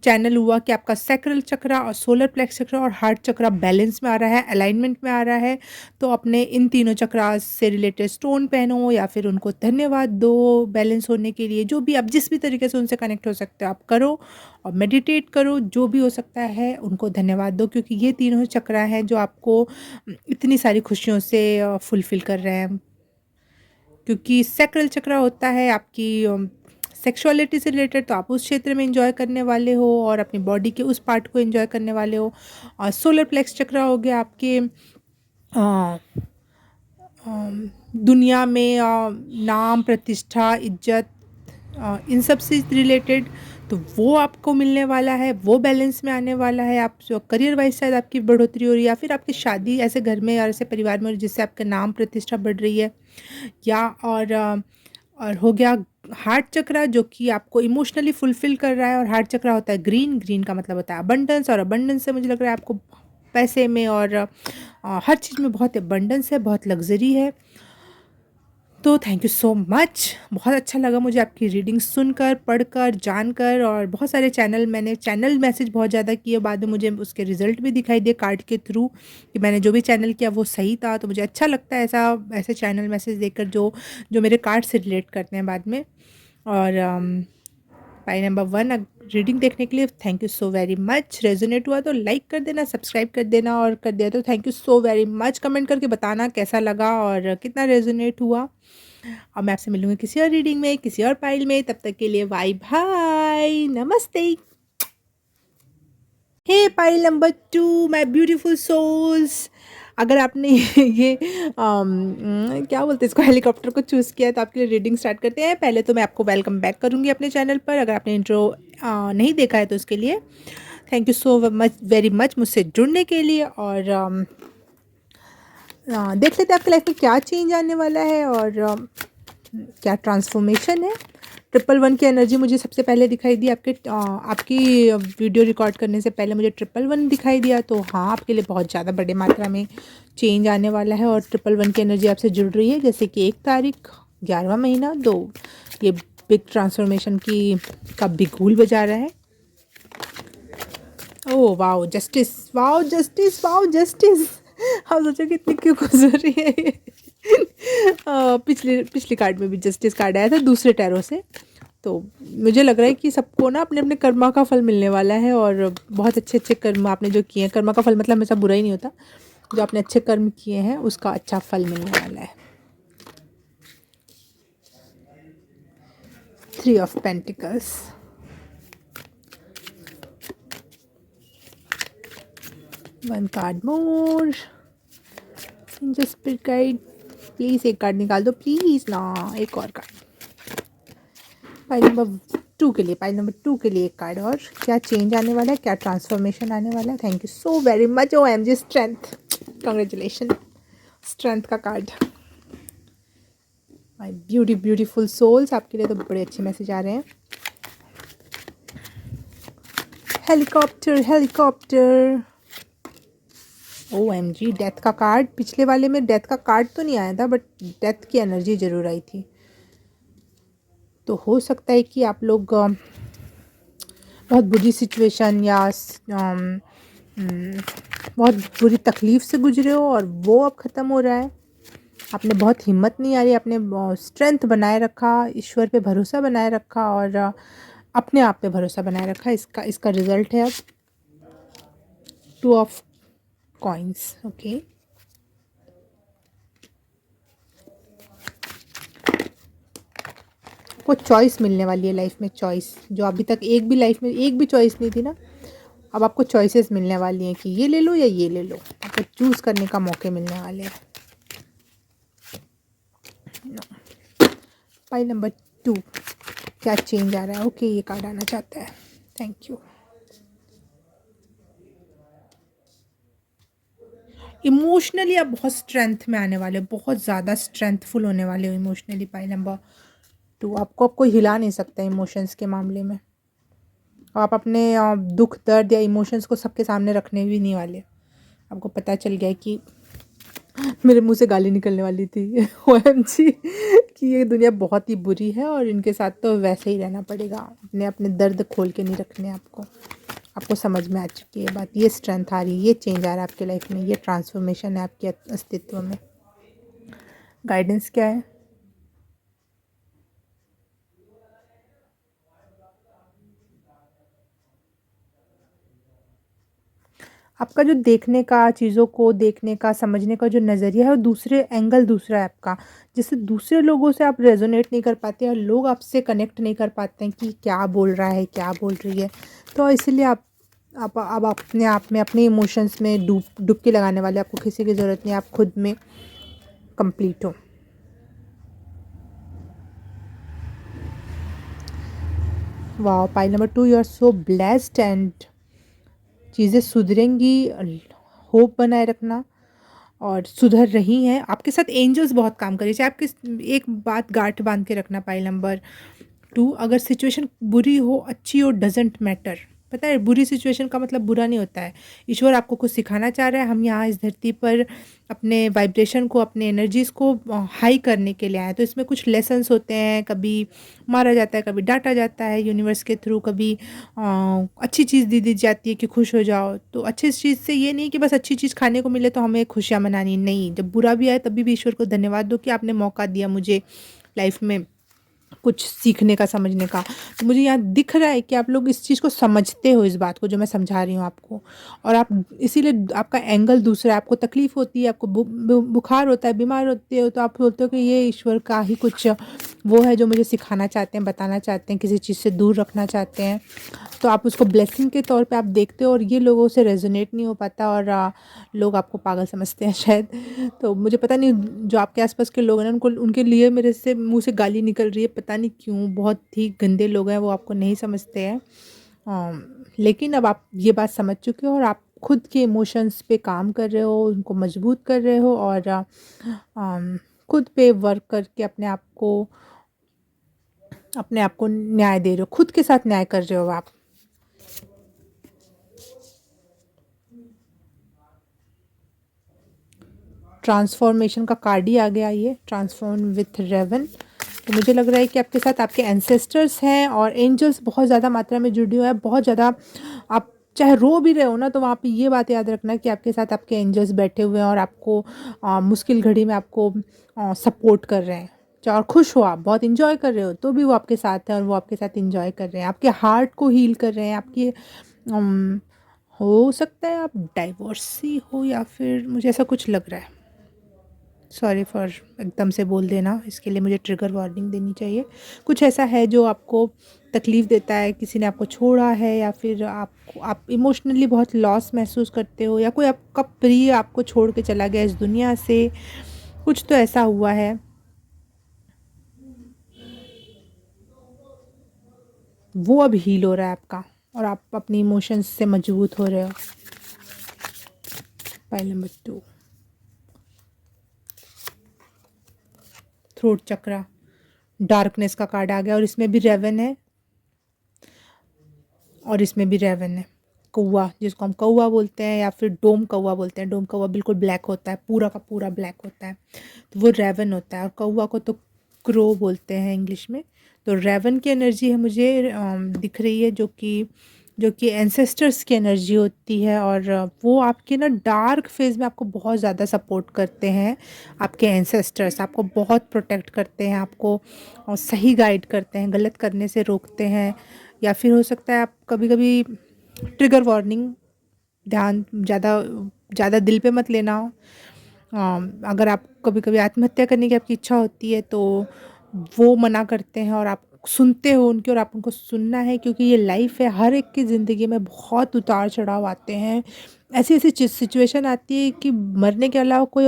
[SPEAKER 1] चैनल हुआ कि आपका सैक्रल चक्रा और सोलर प्लेक्स चक्रा और हार्ट चक्रा बैलेंस में आ रहा है, अलाइनमेंट में आ रहा है। तो अपने इन तीनों चक्रा से रिलेटेड स्टोन पहनो या फिर उनको धन्यवाद दो बैलेंस होने के लिए, जो भी आप जिस भी तरीके से उनसे कनेक्ट हो सकते हो आप करो और मेडिटेट करो, जो भी हो सकता है उनको धन्यवाद दो, क्योंकि ये तीनों चक्रा हैं जो आपको इतनी सारी खुशियों से फुलफ़िल कर रहे हैं। क्योंकि सैक्रल चक्र होता है आपकी सेक्सुअलिटी से रिलेटेड, तो आप उस क्षेत्र में एंजॉय करने वाले हो और अपनी बॉडी के उस पार्ट को एंजॉय करने वाले हो। और सोलर प्लेक्स चक्र हो गया आपके दुनिया में नाम, प्रतिष्ठा, इज्जत, इन सब से रिलेटेड, तो वो आपको मिलने वाला है, वो बैलेंस में आने वाला है। आप जो करियर वाइज शायद आपकी बढ़ोतरी हो रही है, या फिर आपकी शादी ऐसे घर में या ऐसे परिवार में हो रही है जिससे आपका नाम प्रतिष्ठा बढ़ रही है। या और हो गया हार्ट चक्रा, जो कि आपको इमोशनली फुलफिल कर रहा है। और हार्ट चक्रा होता है ग्रीन, ग्रीन का मतलब होता है अबंडेंस, और अबंडेंस से मुझे लग रहा है आपको पैसे में और हर चीज़ में बहुत अबंडेंस है, बहुत लग्जरी है। तो थैंक यू सो मच, बहुत अच्छा लगा मुझे आपकी रीडिंग सुनकर, पढ़कर, जानकर। और बहुत सारे मैंने चैनल मैसेज बहुत ज़्यादा किए, बाद में मुझे उसके रिजल्ट भी दिखाई दिए कार्ड के थ्रू कि मैंने जो भी चैनल किया वो सही था। तो मुझे अच्छा लगता है ऐसे चैनल मैसेज देकर जो जो मेरे कार्ड से रिलेट करते हैं बाद में। और पाई नंबर 1 रीडिंग देखने के लिए thank you so very much. Resonate हुआ तो लाइक कर देना, सब्सक्राइब कर देना, और कर दिया तो thank you so very much. Comment करके बताना कैसा लगा और कितना रेजोनेट हुआ। और मैं आपसे मिलूंगी किसी और रीडिंग में, किसी और पाइल में। तब तक के लिए बाय बाय, नमस्ते। Hey pile number 2 my beautiful souls, अगर आपने ये क्या बोलते हैं इसको, हेलीकॉप्टर को चूज़ किया है, तो आपके लिए रीडिंग स्टार्ट करते हैं। पहले तो मैं आपको वेलकम बैक करूँगी अपने चैनल पर। अगर आपने इंट्रो नहीं देखा है तो उसके लिए thank you so much, very much मुझसे जुड़ने के लिए। और देख लेते हैं आपकी लाइफ में क्या चेंज आने वाला है और क्या ट्रांसफॉर्मेशन है। 111 की एनर्जी मुझे सबसे पहले दिखाई दी आपकी वीडियो रिकॉर्ड करने से पहले मुझे 111 दिखाई दिया। तो हाँ, आपके लिए बहुत ज़्यादा बड़े मात्रा में चेंज आने वाला है और 111 की एनर्जी आपसे जुड़ रही है। जैसे कि 1 तारीख 11वां महीना 2, ये बिग ट्रांसफॉर्मेशन की का बिगुल बजा रहा है। Oh wow, justice, wow justice, wow justice. हम सोचे कि इतनी क्यों खुश हो रही है ये। पिछली कार्ड में भी जस्टिस कार्ड आया था दूसरे टैरो से। तो मुझे लग रहा है कि सबको ना अपने अपने कर्मा का फल मिलने वाला है। और बहुत अच्छे अच्छे कर्म आपने जो किए हैं, कर्मा का फल मतलब हमेशा बुरा ही नहीं होता, जो आपने अच्छे कर्म किए हैं उसका अच्छा फल मिलने वाला है। 3 of pentacles, one card more, spirit guide please एक कार्ड निकाल दो प्लीज़ ना, एक और कार्ड। पाइल नंबर 2 के लिए, पाइल नंबर 2 के लिए एक कार्ड और। क्या चेंज आने वाला है, क्या ट्रांसफॉर्मेशन आने वाला है। Thank you so very much. O M G strength, congratulation, strength का कार्ड। माय ब्यूटीफुल सोल्स, आपके लिए तो बड़े अच्छे मैसेज आ रहे हैं। Helicopter, helicopter, O M G, death का कार्ड। पिछले वाले में डेथ का कार्ड तो नहीं आया था, बट डेथ की एनर्जी ज़रूर आई थी। तो हो सकता है कि आप लोग बहुत बुरी सिचुएशन या बहुत बुरी तकलीफ़ से गुजरे हो और वो अब ख़त्म हो रहा है। आपने बहुत हिम्मत नहीं आ रही, आपने स्ट्रेंथ बनाए रखा, ईश्वर पे भरोसा बनाए रखा और अपने आप पे भरोसा बनाए रखा। इसका रिज़ल्ट है अब 2 ऑफ कॉइन्स। ओके, को चॉइस मिलने वाली है लाइफ में, चॉइस जो अभी तक एक भी लाइफ में एक भी चॉइस नहीं थी ना, अब आपको चॉइसेस मिलने वाली हैं कि ये ले लो या ये ले लो। आपको चूज़ करने का मौके मिलने वाले हैं। पाइल नंबर 2, क्या चेंज आ रहा है। ओके, ये कार्ड आना चाहता है, थैंक यू। इमोशनली आप बहुत स्ट्रेंथ में आने वाले हो, बहुत ज़्यादा स्ट्रेंथफुल होने वाले हो इमोशनली। पाइल नंबर 2, आपको अब कोई हिला नहीं सकता इमोशंस के मामले में। आप अपने दुख, दर्द या इमोशंस को सबके सामने रखने भी नहीं वाले। आपको पता चल गया है कि मेरे मुंह से गाली निकलने वाली थी ओएमजी कि ये दुनिया बहुत ही बुरी है और इनके साथ तो वैसे ही रहना पड़ेगा। अपने अपने दर्द खोल के नहीं रखने आपको समझ में आ चुकी है बात। ये स्ट्रेंथ आ रही है, ये चेंज आ रहा है आपके लाइफ में, ये ट्रांसफॉर्मेशन है आपके अस्तित्व में। गाइडेंस क्या है। आपका जो देखने का, चीज़ों को देखने का, समझने का जो नज़रिया है वो दूसरे एंगल दूसरा है आपका। जिससे दूसरे लोगों से आप रेज़ोनेट नहीं कर पाते और लोग आपसे कनेक्ट नहीं कर पाते हैं कि क्या बोल रहा है, क्या बोल रही है। तो इसीलिए आप अब अपने आप में, अपने इमोशंस में डुबकी लगाने वाले, आपको किसी की ज़रूरत नहीं है, आप खुद में कंप्लीट हो। Wow! Pile number 2, you are so blessed and चीज़ें सुधरेंगी, होप बनाए रखना और सुधर रही हैं। आपके साथ एंजल्स बहुत काम कर रही है। चाहे आपके एक बात गांठ बांध के रखना, पाइल नंबर 2, अगर सिचुएशन बुरी हो, अच्छी हो, डज़न्ट मैटर। पता है, बुरी सिचुएशन का मतलब बुरा नहीं होता है। ईश्वर आपको कुछ सिखाना चाह रहा है। हम यहाँ इस धरती पर अपने वाइब्रेशन को, अपने एनर्जीज़ को हाई करने के लिए आए हैं। तो इसमें कुछ लेसन्स होते हैं, कभी मारा जाता है, कभी डाँटा जाता है यूनिवर्स के थ्रू, कभी अच्छी चीज़ दी जाती है कि खुश हो जाओ। तो अच्छी चीज़ से ये नहीं कि बस अच्छी चीज़ खाने को मिले तो हमें खुशियाँ मनानी, नहीं। जब बुरा भी आए तभी भी ईश्वर को धन्यवाद दो कि आपने मौका दिया मुझे लाइफ में कुछ सीखने का, समझने का। तो मुझे यहाँ दिख रहा है कि आप लोग इस चीज़ को समझते हो, इस बात को जो मैं समझा रही हूँ आपको, और आप इसीलिए आपका एंगल दूसरा है। आपको तकलीफ़ होती है, आपको बुखार होता है, बीमार होते हो, तो आप बोलते हो कि ये ईश्वर का ही कुछ वो है जो मुझे सिखाना चाहते हैं, बताना चाहते हैं, किसी चीज़ से दूर रखना चाहते हैं। तो आप उसको ब्लेसिंग के तौर पे आप देखते हो, और ये लोगों से रेजोनेट नहीं हो पाता, और लोग आपको पागल समझते हैं शायद। तो मुझे पता नहीं, जो आपके आसपास के लोग हैं ना, उनको, उनके लिए मेरे से मुंह से गाली निकल रही है, पता नहीं क्यों। बहुत ही गंदे लोग हैं, वो आपको नहीं समझते हैं। लेकिन अब आप ये बात समझ चुके हो, और आप खुद के इमोशंस पे काम कर रहे हो, उनको मजबूत कर रहे हो, और खुद पे वर्क करके अपने आप को न्याय दे रहे हो, खुद के साथ न्याय कर रहे हो आप। ट्रांसफॉर्मेशन का कार्ड ही आ गया, ये ट्रांसफॉर्म विथ रेवन। तो मुझे लग रहा है कि आपके साथ आपके एंसेस्टर्स हैं, और एंजल्स बहुत ज़्यादा मात्रा में जुड़ी हुई है, बहुत ज़्यादा। आप चाहे रो भी रहे हो ना, तो वहाँ पे ये बात याद रखना कि आपके साथ आपके एंजल्स बैठे हुए हैं, और आपको मुश्किल घड़ी में आपको सपोर्ट कर रहे हैं। चाहे और खुश हो, आप बहुत इंजॉय कर रहे हो, तो भी वो आपके साथ हैं, और वो आपके साथ इंजॉय कर रहे हैं, आपके हार्ट को हील कर रहे हैं। आपकी अम, हो सकता है आप डाइवोर्सी हो, या फिर मुझे ऐसा कुछ लग रहा है। सॉरी फॉर एकदम से बोल देना, इसके लिए मुझे ट्रिगर वार्निंग देनी चाहिए। कुछ ऐसा है जो आपको तकलीफ़ देता है, किसी ने आपको छोड़ा है, या फिर आप इमोशनली बहुत लॉस महसूस करते हो, या कोई आपका प्रिय आपको छोड़ के चला गया इस दुनिया से। कुछ तो ऐसा हुआ है, वो अब हील हो रहा है आपका, और आप अपनी इमोशंस से मजबूत हो रहे हो। पाइल नंबर 2, थ्रोट चक्रा, डार्कनेस का कार्ड आ गया, और इसमें भी रेवन है, और इसमें भी रेवन है। कौवा, जिसको हम कौवा बोलते हैं, या फिर डोम कौवा बोलते हैं। डोम कौवा बिल्कुल ब्लैक होता है, पूरा का पूरा ब्लैक होता है, तो वो रेवन होता है। और कौवा को तो क्रो बोलते हैं इंग्लिश में। तो रेवन की एनर्जी है मुझे दिख रही है, जो कि एंसेस्टर्स की एनर्जी होती है, और वो आपके ना डार्क फेज़ में आपको बहुत ज़्यादा सपोर्ट करते हैं। आपके एंसेस्टर्स आपको बहुत प्रोटेक्ट करते हैं, आपको सही गाइड करते हैं, गलत करने से रोकते हैं। या फिर हो सकता है आप कभी कभी, ट्रिगर वार्निंग, ध्यान ज़्यादा ज़्यादा दिल पे मत लेना। अगर आप कभी कभी आत्महत्या करने की आपकी इच्छा होती है, तो वो मना करते हैं, और आप सुनते हो उनकी, और आप उनको सुनना है, क्योंकि ये लाइफ है। हर एक की ज़िंदगी में बहुत उतार चढ़ाव आते हैं, ऐसी ऐसी सिचुएशन आती है कि मरने के अलावा कोई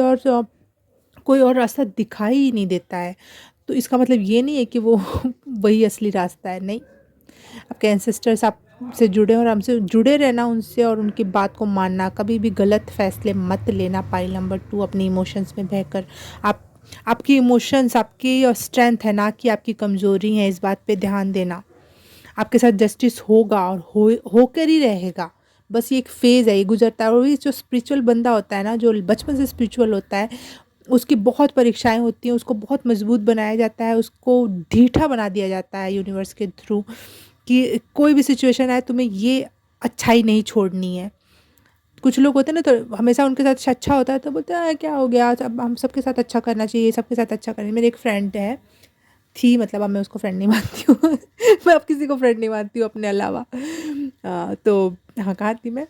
[SPEAKER 1] और रास्ता दिखाई ही नहीं देता है। तो इसका मतलब ये नहीं है कि वो वही असली रास्ता है, नहीं। आपके एंसेस्टर्स आपसे जुड़े, और हमसे जुड़े रहना उनसे, और उनकी बात को मानना। कभी भी गलत फैसले मत लेना। पाइल नंबर 2, अपनी इमोशंस में बहकर आपकी इमोशंस आपकी स्ट्रेंथ है, ना कि आपकी कमज़ोरी है, इस बात पे ध्यान देना। आपके साथ जस्टिस होगा, और होकर ही रहेगा। बस ये एक फ़ेज़ है, ये गुजरता है। और ये जो स्पिरिचुअल बंदा होता है ना, जो बचपन से स्पिरिचुअल होता है, उसकी बहुत परीक्षाएं होती हैं, उसको बहुत मजबूत बनाया जाता है, उसको ढीठा बना दिया जाता है यूनिवर्स के थ्रू, कि कोई भी सिचुएशन आए, तुम्हें ये अच्छाई नहीं छोड़नी है। कुछ लोग होते हैं ना, तो हमेशा उनके साथ अच्छा होता है, तो बोलते हैं क्या हो गया, अब हम सबके साथ अच्छा करना चाहिए, सबके साथ अच्छा करना। मेरी एक फ्रेंड है, थी, मतलब अब मैं उसको फ्रेंड नहीं मानती हूँ। मैं अब किसी को फ्रेंड नहीं मानती हूँ अपने अलावा। तो हाँ, कहाँ थी मैं?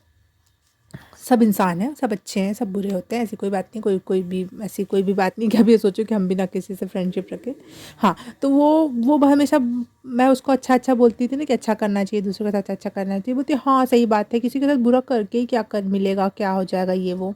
[SPEAKER 1] सब इंसान हैं, सब अच्छे हैं, सब बुरे होते हैं, ऐसी कोई बात नहीं, कोई कोई भी ऐसी कोई भी बात नहीं कि आप ये सोचो कि हम बिना किसी से फ्रेंडशिप रखें। हाँ, तो वो हमेशा मैं उसको अच्छा-अच्छा बोलती थी ना कि अच्छा करना चाहिए, दूसरों के साथ अच्छा करना चाहिए। बोलती हाँ, सही बात है, किसी के साथ बुरा करके ही क्या कर मिलेगा, क्या हो जाएगा ये वो।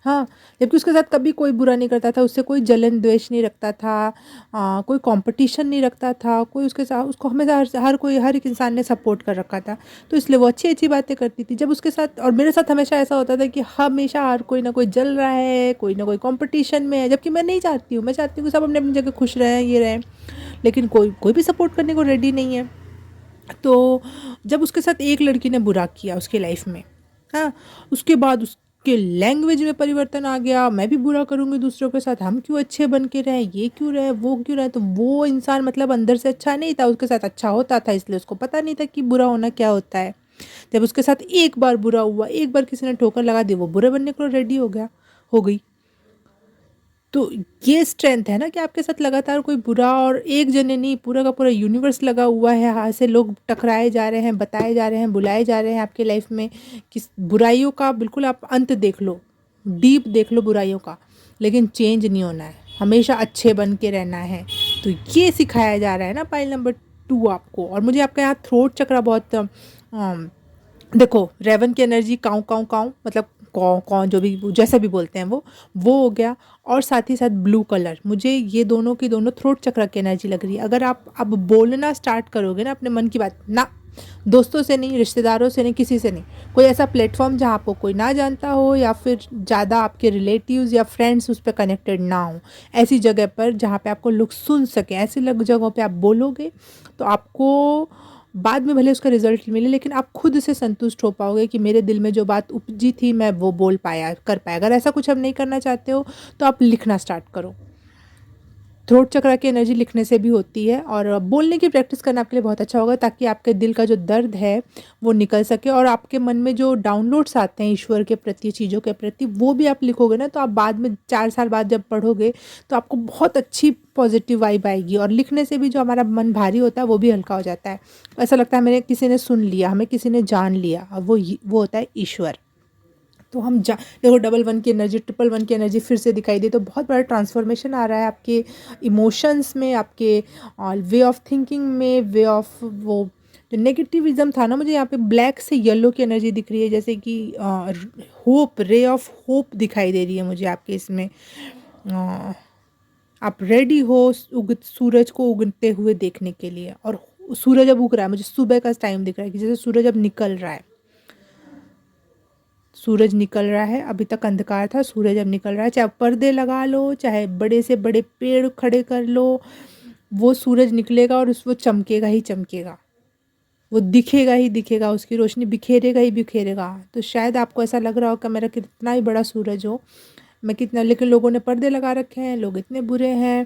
[SPEAKER 1] हाँ, जबकि उसके साथ कभी कोई बुरा नहीं करता था, उससे कोई जलन द्वेष नहीं रखता था, कोई कॉम्पिटिशन नहीं रखता था, कोई उसके साथ उसको हमेशा हर एक इंसान ने सपोर्ट कर रखा था। तो इसलिए वो अच्छी-अच्छी बातें करती थी। जब उसके साथ और मेरे साथ हमेशा ऐसा होता था कि हमेशा हर कोई ना कोई जल रहा है, कोई ना कोई कॉम्पिटिशन में है, जबकि मैं नहीं चाहती हूँ। मैं चाहती हूँ कि सब अपनी-अपनी जगह खुश रहें, ये रहें, लेकिन कोई कोई भी सपोर्ट करने को रेडी नहीं है। तो जब उसके साथ एक लड़की ने बुरा किया उसकी लाइफ में, हाँ, उसके बाद उसके लैंग्वेज में परिवर्तन आ गया, मैं भी बुरा करूँगी दूसरों के साथ, हम क्यों अच्छे बन के रहें, ये क्यों रहे, वो क्यों रहे। तो वो इंसान मतलब अंदर से अच्छा नहीं था, उसके साथ अच्छा होता था, इसलिए उसको पता नहीं था कि बुरा होना क्या होता है। जब उसके साथ एक बार बुरा हुआ, एक बार किसी ने ठोकर लगा दी, वो बुरे बनने को रेडी हो गई। तो ये स्ट्रेंथ है ना कि आपके साथ लगातार कोई बुरा, और एक जने नहीं, पूरा का पूरा यूनिवर्स लगा हुआ है, यहाँ से लोग टकराए जा रहे हैं, बताए जा रहे हैं, बुलाए जा रहे हैं आपके लाइफ में कि बुराइयों का बिल्कुल आप अंत देख लो, डीप देख लो बुराइयों का, लेकिन चेंज नहीं होना है, हमेशा अच्छे बन के रहना है। तो ये सिखाया जा रहा है ना पाइल नंबर 2 आपको। और मुझे आपका यहाँ थ्रोट चक्र बहुत देखो, रेवन की एनर्जी काऊ काऊ काऊ मतलब कौ कौन जो भी जैसा भी बोलते हैं वो हो गया। और साथ ही साथ ब्लू कलर, मुझे ये दोनों की दोनों थ्रोट चक्र की एनर्जी लग रही है। अगर आप अब बोलना स्टार्ट करोगे ना अपने मन की बात ना, दोस्तों से नहीं, रिश्तेदारों से नहीं, किसी से नहीं, कोई ऐसा प्लेटफॉर्म जहाँ आपको कोई ना जानता हो या फिर ज़्यादा आपके रिलेटिव्स या फ्रेंड्स उस पर कनेक्टेड ना हो, ऐसी जगह पर जहाँ पे आपको लोग सुन सकें, ऐसी जगहों पे आप बोलोगे तो आपको बाद में भले उसका रिजल्ट मिले, लेकिन आप खुद से संतुष्ट हो पाओगे कि मेरे दिल में जो बात उपजी थी मैं वो बोल पाया, कर पाया। अगर ऐसा कुछ आप नहीं करना चाहते हो तो आप लिखना स्टार्ट करो। थ्रोट चक्र की एनर्जी लिखने से भी होती है, और बोलने की प्रैक्टिस करना आपके लिए बहुत अच्छा होगा, ताकि आपके दिल का जो दर्द है वो निकल सके, और आपके मन में जो डाउनलोड्स आते हैं ईश्वर के प्रति, चीज़ों के प्रति, वो भी आप लिखोगे ना, तो आप बाद में 4 साल बाद जब पढ़ोगे तो आपको बहुत अच्छी पॉजिटिव वाइब आएगी। और लिखने से भी जो हमारा मन भारी होता है वो भी हल्का हो जाता है। ऐसा लगता है मैंने किसी ने सुन लिया, हमें किसी ने जान लिया, और वो होता है ईश्वर। तो हम जा देखो, डबल वन की एनर्जी, ट्रिपल वन की एनर्जी फिर से दिखाई दी, तो बहुत बड़ा ट्रांसफॉर्मेशन आ रहा है आपके इमोशंस में, आपके वे ऑफ थिंकिंग में, वे ऑफ वो जो नेगेटिविज्म था ना, मुझे यहाँ पे ब्लैक से येलो की एनर्जी दिख रही है, जैसे कि होप, रे ऑफ होप दिखाई दे रही है मुझे आपके इसमें। आप रेडी हो सूरज को उगते हुए देखने के लिए, और सूरज अब उग रहा है, मुझे सुबह का टाइम दिख रहा है कि जैसे सूरज अब निकल रहा है, सूरज निकल रहा है, अभी तक अंधकार था, सूरज अब निकल रहा है। चाहे पर्दे लगा लो, चाहे बड़े से बड़े पेड़ खड़े कर लो, वो सूरज निकलेगा और वो चमकेगा ही चमकेगा, वो दिखेगा ही दिखेगा, उसकी रोशनी बिखेरेगा ही बिखेरेगा। तो शायद आपको ऐसा लग रहा हो कि मेरा कितना ही बड़ा सूरज हो, मैं कितना, लेकिन लोगों ने पर्दे लगा रखे हैं, लोग इतने बुरे हैं,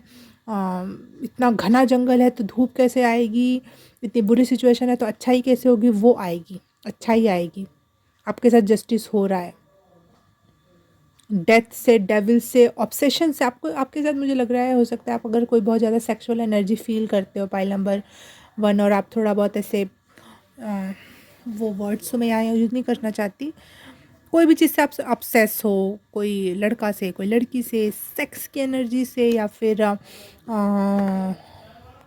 [SPEAKER 1] इतना घना जंगल है तो धूप कैसे आएगी, इतनी बुरी सिचुएशन है तो अच्छाई कैसे होगी, वो आएगी, अच्छाई आएगी। आपके साथ जस्टिस हो रहा है। डेथ से, डेविल से, ऑब्सेशन से, आपको आपके साथ मुझे लग रहा है, हो सकता है आप अगर कोई बहुत ज़्यादा सेक्सुअल एनर्जी फील करते हो पाइल नंबर 1, और आप थोड़ा बहुत ऐसे वो वर्ड्स तो मैं यहाँ यूज़ नहीं करना चाहती, कोई भी चीज़ से आप ऑब्सेस हो, कोई लड़का से, कोई लड़की से, सेक्स की एनर्जी से, या फिर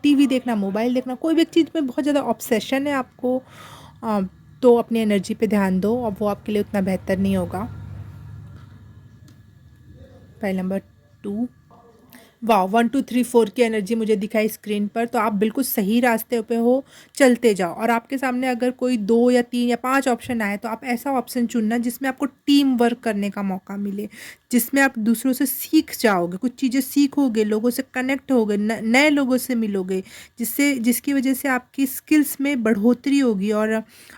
[SPEAKER 1] टीवी देखना, मोबाइल देखना, कोई भी एक चीज़ में बहुत ज़्यादा ऑब्सेशन है आपको, तो अपनी एनर्जी पे ध्यान दो, और वो आपके लिए उतना बेहतर नहीं होगा। फाइल नंबर 2, वाह, 1 2 3 4 की एनर्जी मुझे दिखाई स्क्रीन पर, तो आप बिल्कुल सही रास्ते पे हो, चलते जाओ। और आपके सामने अगर कोई 2 या 3 या 5 ऑप्शन आए, तो आप ऐसा ऑप्शन चुनना जिसमें आपको टीम वर्क करने का मौका मिले, जिसमें आप दूसरों से सीख जाओगे, कुछ चीज़ें सीखोगे, लोगों से कनेक्ट होगे, नए लोगों से मिलोगे, जिसकी वजह से आपकी स्किल्स में बढ़ोतरी होगी, और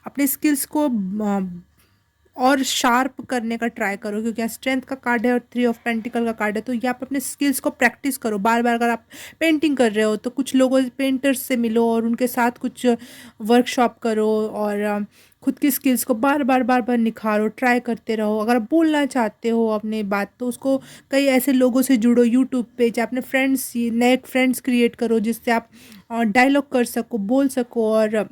[SPEAKER 1] अपने स्किल्स को और शार्प करने का ट्राई करो, क्योंकि यहाँ स्ट्रेंथ का कार्ड है और 3 ऑफ पेंटिकल का कार्ड है। तो ये आप अपने स्किल्स को प्रैक्टिस करो बार बार। अगर आप पेंटिंग कर रहे हो तो कुछ लोगों पेंटर्स से मिलो और उनके साथ कुछ वर्कशॉप करो, और खुद की स्किल्स को बार बार निखारो, ट्राई करते रहो। अगर आप बोलना चाहते हो अपने बात, तो उसको कई ऐसे लोगों से जुड़ो यूट्यूब पे, चाहे अपने फ्रेंड्स, नए फ्रेंड्स क्रिएट करो जिससे आप डायलॉग कर सको, बोल सको, और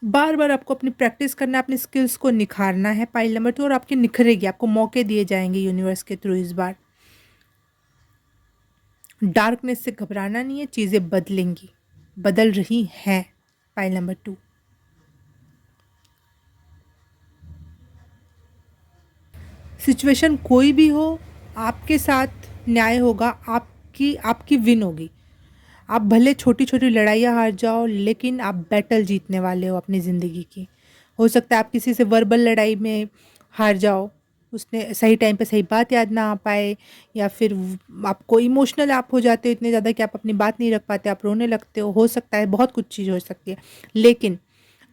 [SPEAKER 1] बार बार आपको अपनी प्रैक्टिस करना है, अपनी स्किल्स को निखारना है पाइल नंबर 2, और आपकी निखरेगी, आपको मौके दिए जाएंगे यूनिवर्स के थ्रू इस बार। डार्कनेस से घबराना नहीं है, चीज़ें बदलेंगी, बदल रही हैं पाइल नंबर 2। सिचुएशन कोई भी हो, आपके साथ न्याय होगा, आपकी आपकी विन होगी। आप भले छोटी छोटी लड़ाइयाँ हार जाओ, लेकिन आप बैटल जीतने वाले हो अपनी ज़िंदगी की। हो सकता है आप किसी से वर्बल लड़ाई में हार जाओ, उसने सही टाइम पे सही बात याद ना आ पाए, या फिर आपको इमोशनल आप हो जाते हो इतने ज़्यादा कि आप अपनी बात नहीं रख पाते, आप रोने लगते हो सकता है, बहुत कुछ चीज़ हो सकती है। लेकिन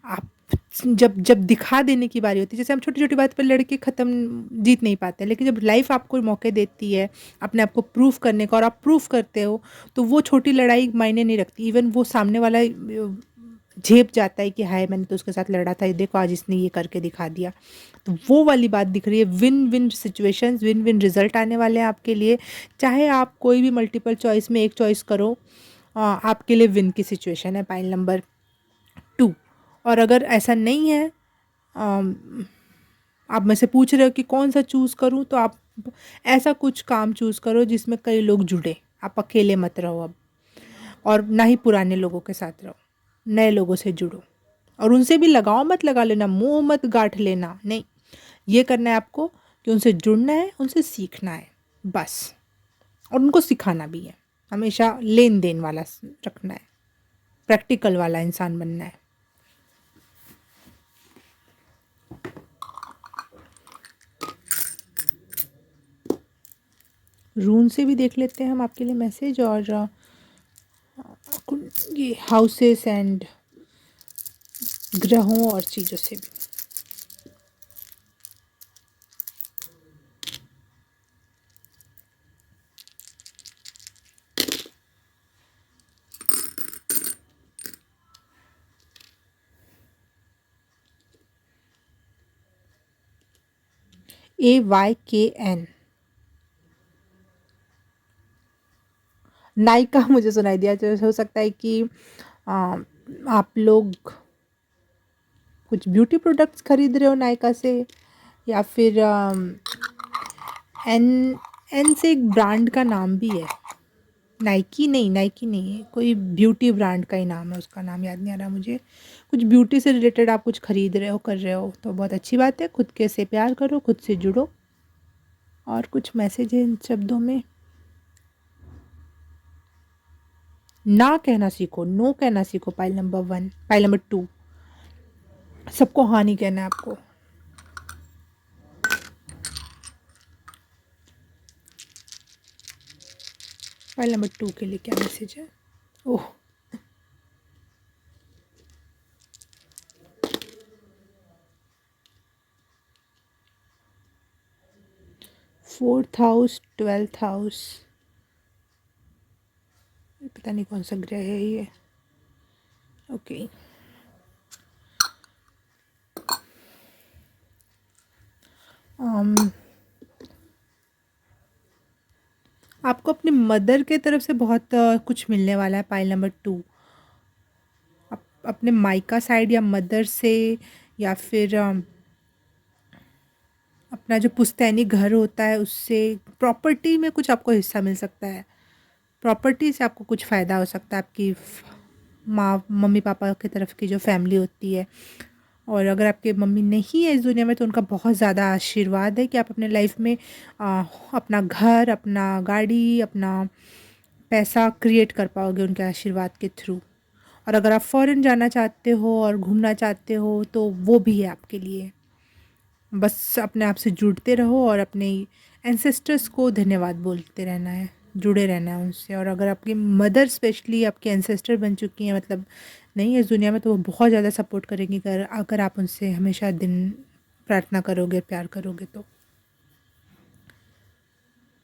[SPEAKER 1] आप जब जब दिखा देने की बारी होती है, जैसे हम छोटी छोटी बात पर लड़के ख़त्म जीत नहीं पाते, लेकिन जब लाइफ आपको मौके देती है अपने आप को प्रूव करने का, और आप प्रूव करते हो, तो वो छोटी लड़ाई मायने नहीं रखती। इवन वो सामने वाला झेप जाता है कि हाय, मैंने तो उसके साथ लड़ा था, ये देखो आज इसने ये करके दिखा दिया। तो वो वाली बात दिख रही है। Win win situations, win win result आने वाले हैं आपके लिए। चाहे आप कोई भी मल्टीपल चॉइस में एक चॉइस करो, आपके लिए विन की सिचुएशन है पाइल नंबर 2। और अगर ऐसा नहीं है, आप मुझसे पूछ रहे हो कि कौन सा चूज़ करूं, तो आप ऐसा कुछ काम चूज़ करो जिसमें कई लोग जुड़े, आप अकेले मत रहो अब। और ना ही पुराने लोगों के साथ रहो, नए लोगों से जुड़ो, और उनसे भी लगाव मत लगा लेना, मुंह मत गांठ लेना, नहीं। ये करना है आपको कि उनसे जुड़ना है, उनसे सीखना है बस, और उनको सिखाना भी है। हमेशा लेन देन वाला रखना है, प्रैक्टिकल वाला इंसान बनना है। रून से भी देख लेते हैं हम आपके लिए मैसेज, और ये हाउसेस एंड ग्रहों और चीज़ों से भी। AYKN, नायका मुझे सुनाई दिया। तो हो सकता है कि आ, आप लोग कुछ ब्यूटी प्रोडक्ट्स खरीद रहे हो नायका से, या फिर एन एन से एक ब्रांड का नाम भी है। नाइकी नहीं, नाइकी नहीं है, कोई ब्यूटी ब्रांड का ही नाम है, उसका नाम याद नहीं आ रहा मुझे। कुछ ब्यूटी से रिलेटेड आप कुछ खरीद रहे हो, कर रहे हो, तो बहुत अच्छी बात है। खुद के से प्यार करो, खुद से जुड़ो। और कुछ मैसेज है इन शब्दों में। ना कहना सीखो, नो कहना सीखो पाइल नंबर 1। पाइल नंबर 2, सबको हाँ नहीं कहना है आपको। पाइल नंबर 2 के लिए क्या मैसेज है? ओह, 4th हाउस, 12th हाउस, पता नहीं कौन सा ग्रह है ये। ओके, आपको अपनी मदर के तरफ से बहुत कुछ मिलने वाला है पाइल नंबर 2। अपने मायका साइड या मदर से, या फिर अपना जो पुश्तैनी घर होता है उससे, प्रॉपर्टी में कुछ आपको हिस्सा मिल सकता है। प्रॉपर्टी से आपको कुछ फ़ायदा हो सकता है, आपकी माँ मम्मी पापा की तरफ की जो फैमिली होती है। और अगर आपके मम्मी नहीं है इस दुनिया में, तो उनका बहुत ज़्यादा आशीर्वाद है कि आप अपने लाइफ में अपना घर, अपना गाड़ी, अपना पैसा क्रिएट कर पाओगे उनके आशीर्वाद के थ्रू। और अगर आप फ़ॉरेन जाना चाहते हो और घूमना चाहते हो, तो वो भी है आपके लिए। बस अपने आप से जुड़ते रहो और अपने एंसेस्टर्स को धन्यवाद बोलते रहना है, जुड़े रहना है उनसे। और अगर आपकी मदर स्पेशली आपके एंसेस्टर बन चुकी हैं, मतलब नहीं है इस दुनिया में, तो वो बहुत ज़्यादा सपोर्ट करेंगी अगर आप उनसे हमेशा दिन प्रार्थना करोगे, प्यार करोगे तो।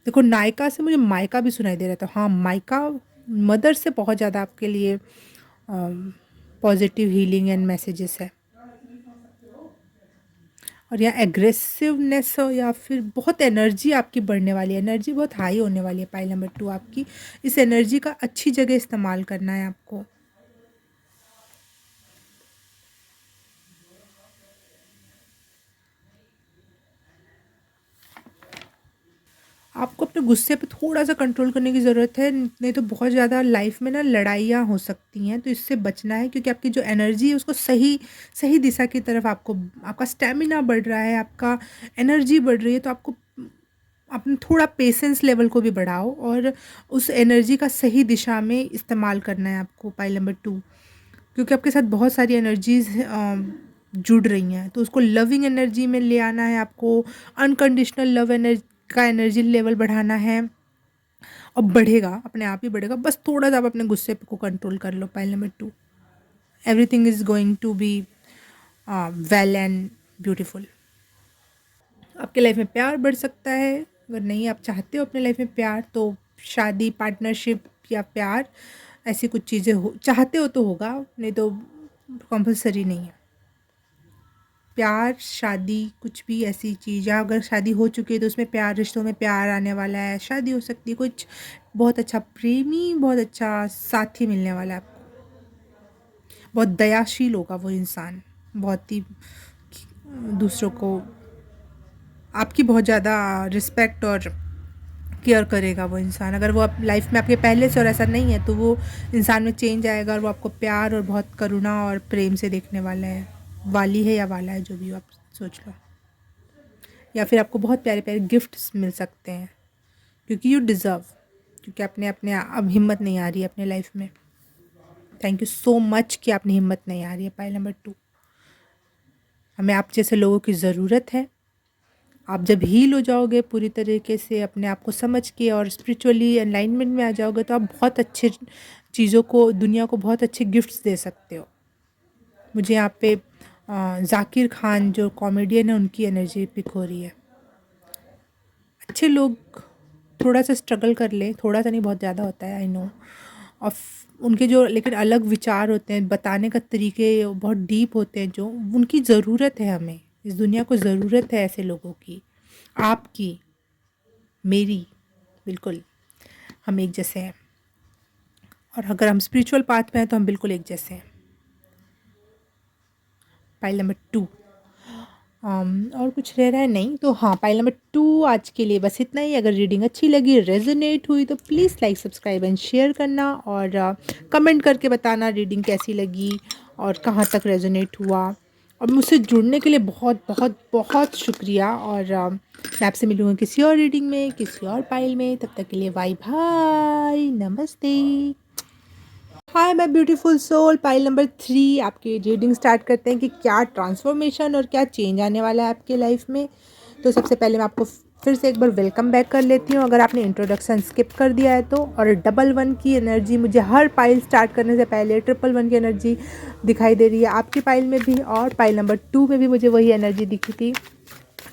[SPEAKER 1] देखो, नायका से मुझे मायका भी सुनाई दे रहा था। हाँ, मायका मदर से बहुत ज़्यादा आपके लिए पॉजिटिव हीलिंग एंड मैसेजेस है। और यहाँ एग्रेसिवनेस हो, या फिर बहुत एनर्जी आपकी बढ़ने वाली है, एनर्जी बहुत हाई होने वाली है पाइल नंबर 2 आपकी। इस एनर्जी का अच्छी जगह इस्तेमाल करना है आपको। आपको अपने गुस्से पे थोड़ा-सा कंट्रोल करने की ज़रूरत है, नहीं तो बहुत ज़्यादा लाइफ़ में ना लड़ाइयाँ हो सकती हैं, तो इससे बचना है क्योंकि आपकी जो एनर्जी है उसको सही सही दिशा की तरफ आपको आपका स्टैमिना बढ़ रहा है, आपका एनर्जी बढ़ रही है, तो आपको अपना थोड़ा पेशेंस लेवल को भी बढ़ाओ और उस एनर्जी का सही दिशा में इस्तेमाल करना है आपको पाइल नंबर 2, क्योंकि आपके साथ बहुत सारी एनर्जीज़ जुड़ रही हैं, तो उसको लविंग एनर्जी में ले आना है आपको, अनकंडीशनल लव का एनर्जी लेवल बढ़ाना है और बढ़ेगा, अपने आप ही बढ़ेगा। बस थोड़ा सा आप अपने गुस्से को कंट्रोल कर लो। Pile number 2, everything is going to be well and beautiful. आपके लाइफ में प्यार बढ़ सकता है, अगर नहीं आप चाहते हो अपने लाइफ में प्यार, तो शादी, पार्टनरशिप या प्यार, ऐसी कुछ चीज़ें हो चाहते हो तो होगा, नहीं तो कंपलसरी नहीं है। प्यार, शादी, कुछ भी ऐसी चीज़, या अगर शादी हो चुकी है तो उसमें प्यार, रिश्तों में प्यार आने वाला है, शादी हो सकती है, कुछ बहुत अच्छा प्रेमी, बहुत अच्छा साथी मिलने वाला है आपको, बहुत दयाशील होगा वो इंसान, बहुत ही दूसरों को, आपकी बहुत ज़्यादा रिस्पेक्ट और केयर करेगा वो इंसान। अगर वो आप लाइफ में आपके पहले से और ऐसा नहीं है, तो वो इंसान में चेंज आएगा और वो आपको प्यार और बहुत करुणा और प्रेम से देखने वाला है, वाली है या वाला है, जो भी हो आप सोच लो। या फिर आपको बहुत प्यारे प्यारे गिफ्ट्स मिल सकते हैं क्योंकि यू डिज़र्व, क्योंकि अपने अपने अब हिम्मत नहीं आ रही है अपने लाइफ में। थैंक यू सो मच कि आपने हिम्मत नहीं आ रही है। पाइल नंबर 2, हमें आप जैसे लोगों की ज़रूरत है। आप जब हील हो जाओगे पूरी तरीके से, अपने आप को समझ के और स्पिरिचुअली अलाइनमेंट में आ जाओगे, तो आप बहुत अच्छे चीज़ों को, दुनिया को बहुत अच्छे गिफ्ट्स दे सकते हो। मुझे यहाँ पे जाकिर खान जो कॉमेडियन है उनकी एनर्जी पिक हो रही है। अच्छे लोग थोड़ा सा स्ट्रगल कर ले, थोड़ा सा नहीं बहुत ज़्यादा होता है, आई नो, और उनके जो लेकिन अलग विचार होते हैं, बताने का तरीके बहुत डीप होते हैं, जो उनकी ज़रूरत है, हमें इस दुनिया को ज़रूरत है ऐसे लोगों की, आपकी, मेरी, बिल्कुल हम एक जैसे हैं। और अगर हम स्पिरिचुअल पाथ पे हैं तो हम बिल्कुल एक जैसे हैं। पाइल नंबर 2, और कुछ रह रहा है नहीं, तो हाँ, पाइल नंबर 2 आज के लिए बस इतना ही। अगर रीडिंग अच्छी लगी, रेजोनेट हुई, तो please like, subscribe and share करना और कमेंट करके बताना रीडिंग कैसी लगी और कहाँ तक रेजोनेट हुआ। और मुझसे जुड़ने के लिए बहुत बहुत बहुत शुक्रिया, और मैं आपसे मिलूँगी किसी और रीडिंग में, किसी और पाइल में। तब तक के लिए बाय बाय, नमस्ते। Hi my beautiful soul, pile number 3 आपकी रीडिंग स्टार्ट करते हैं कि क्या ट्रांसफॉर्मेशन और क्या चेंज आने वाला है आपके लाइफ में। तो सबसे पहले मैं आपको फिर से एक बार वेलकम बैक कर लेती हूँ, अगर आपने इंट्रोडक्शन स्किप कर दिया है तो। और 11 की एनर्जी मुझे हर पाइल स्टार्ट करने से पहले 111 की एनर्जी दिखाई दे रही है आपकी पाइल में भी, और पाइल नंबर 2 में भी मुझे वही एनर्जी दिखी थी।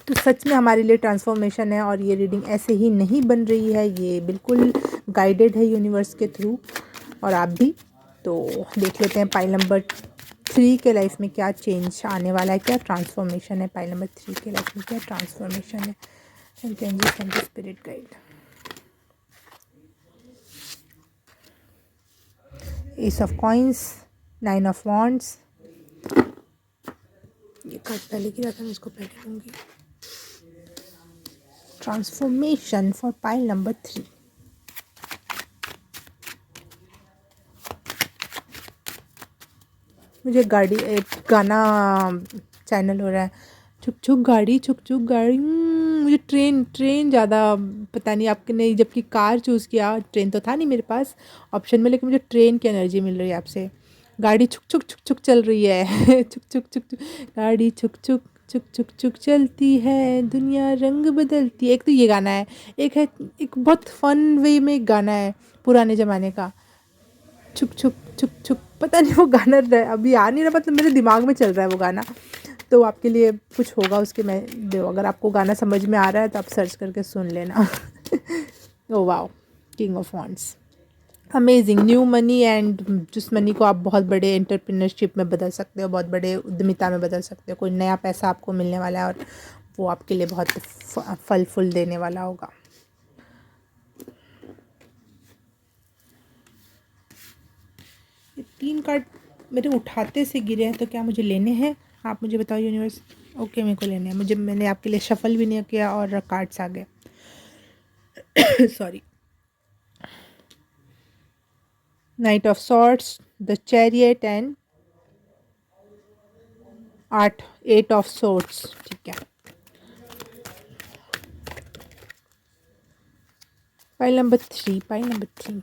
[SPEAKER 1] तो सच में हमारे लिए ट्रांसफॉर्मेशन है, और ये रीडिंग ऐसे ही नहीं बन रही है, ये बिल्कुल गाइडेड है यूनिवर्स के थ्रू, और आप भी। तो देख लेते हैं पाइल नंबर 3 के लाइफ में क्या चेंज आने वाला है, क्या ट्रांसफॉर्मेशन है। पाइल नंबर 3 के लाइफ में क्या ट्रांसफॉर्मेशन है। Spirit guide, S of coins, 9 of wands, ये कार्ड पहले गिरा था, मैं इसको पहले लूँगी। Transformation for pile number 3। मुझे गाना चैनल हो रहा है, छुक छुक गाड़ी, छुक छुक गाड़ी। मुझे ट्रेन ज़्यादा, पता नहीं आपके नहीं, जबकि कार चूज़ किया, ट्रेन तो था नहीं मेरे पास ऑप्शन में, लेकिन मुझे ट्रेन की एनर्जी मिल रही है आपसे। गाड़ी छुक छुक छुक छुक चल रही है छुक छुक छुक छुक, गाड़ी छुक छुक छुक छुक छुक चलती है, दुनिया रंग बदलती है। एक तो ये गाना है, एक है, एक बहुत फन वे में एक गाना है पुराने ज़माने का, छुक छुक छुक छुक, पता नहीं वो गाना अभी आ नहीं रहा, मतलब मेरे दिमाग में चल रहा है वो गाना। तो आपके लिए कुछ होगा उसके, मैं दो, अगर आपको गाना समझ में आ रहा है तो आप सर्च करके सुन लेना oh wow, king of wands, amazing. New money, and जिस मनी को आप बहुत बड़े एंटरप्रेन्योरशिप में बदल सकते हो, बहुत बड़े उद्यमिता में बदल सकते हो, कोई नया पैसा आपको मिलने वाला है और वो आपके लिए बहुत फल फूल देने वाला होगा। ये 3 कार्ड मेरे उठाते से गिरे हैं, तो क्या मुझे लेने हैं, आप मुझे बताओ यूनिवर्स। ओके, मेरे को लेने हैं, मैंने आपके लिए शफल भी नहीं किया और कार्ड्स आ गए। Sorry, knight of swords, the chariot and आठ 8 ऑफ सोर्ट्स। ठीक है, पाइल नंबर 3, पाइल नंबर 3।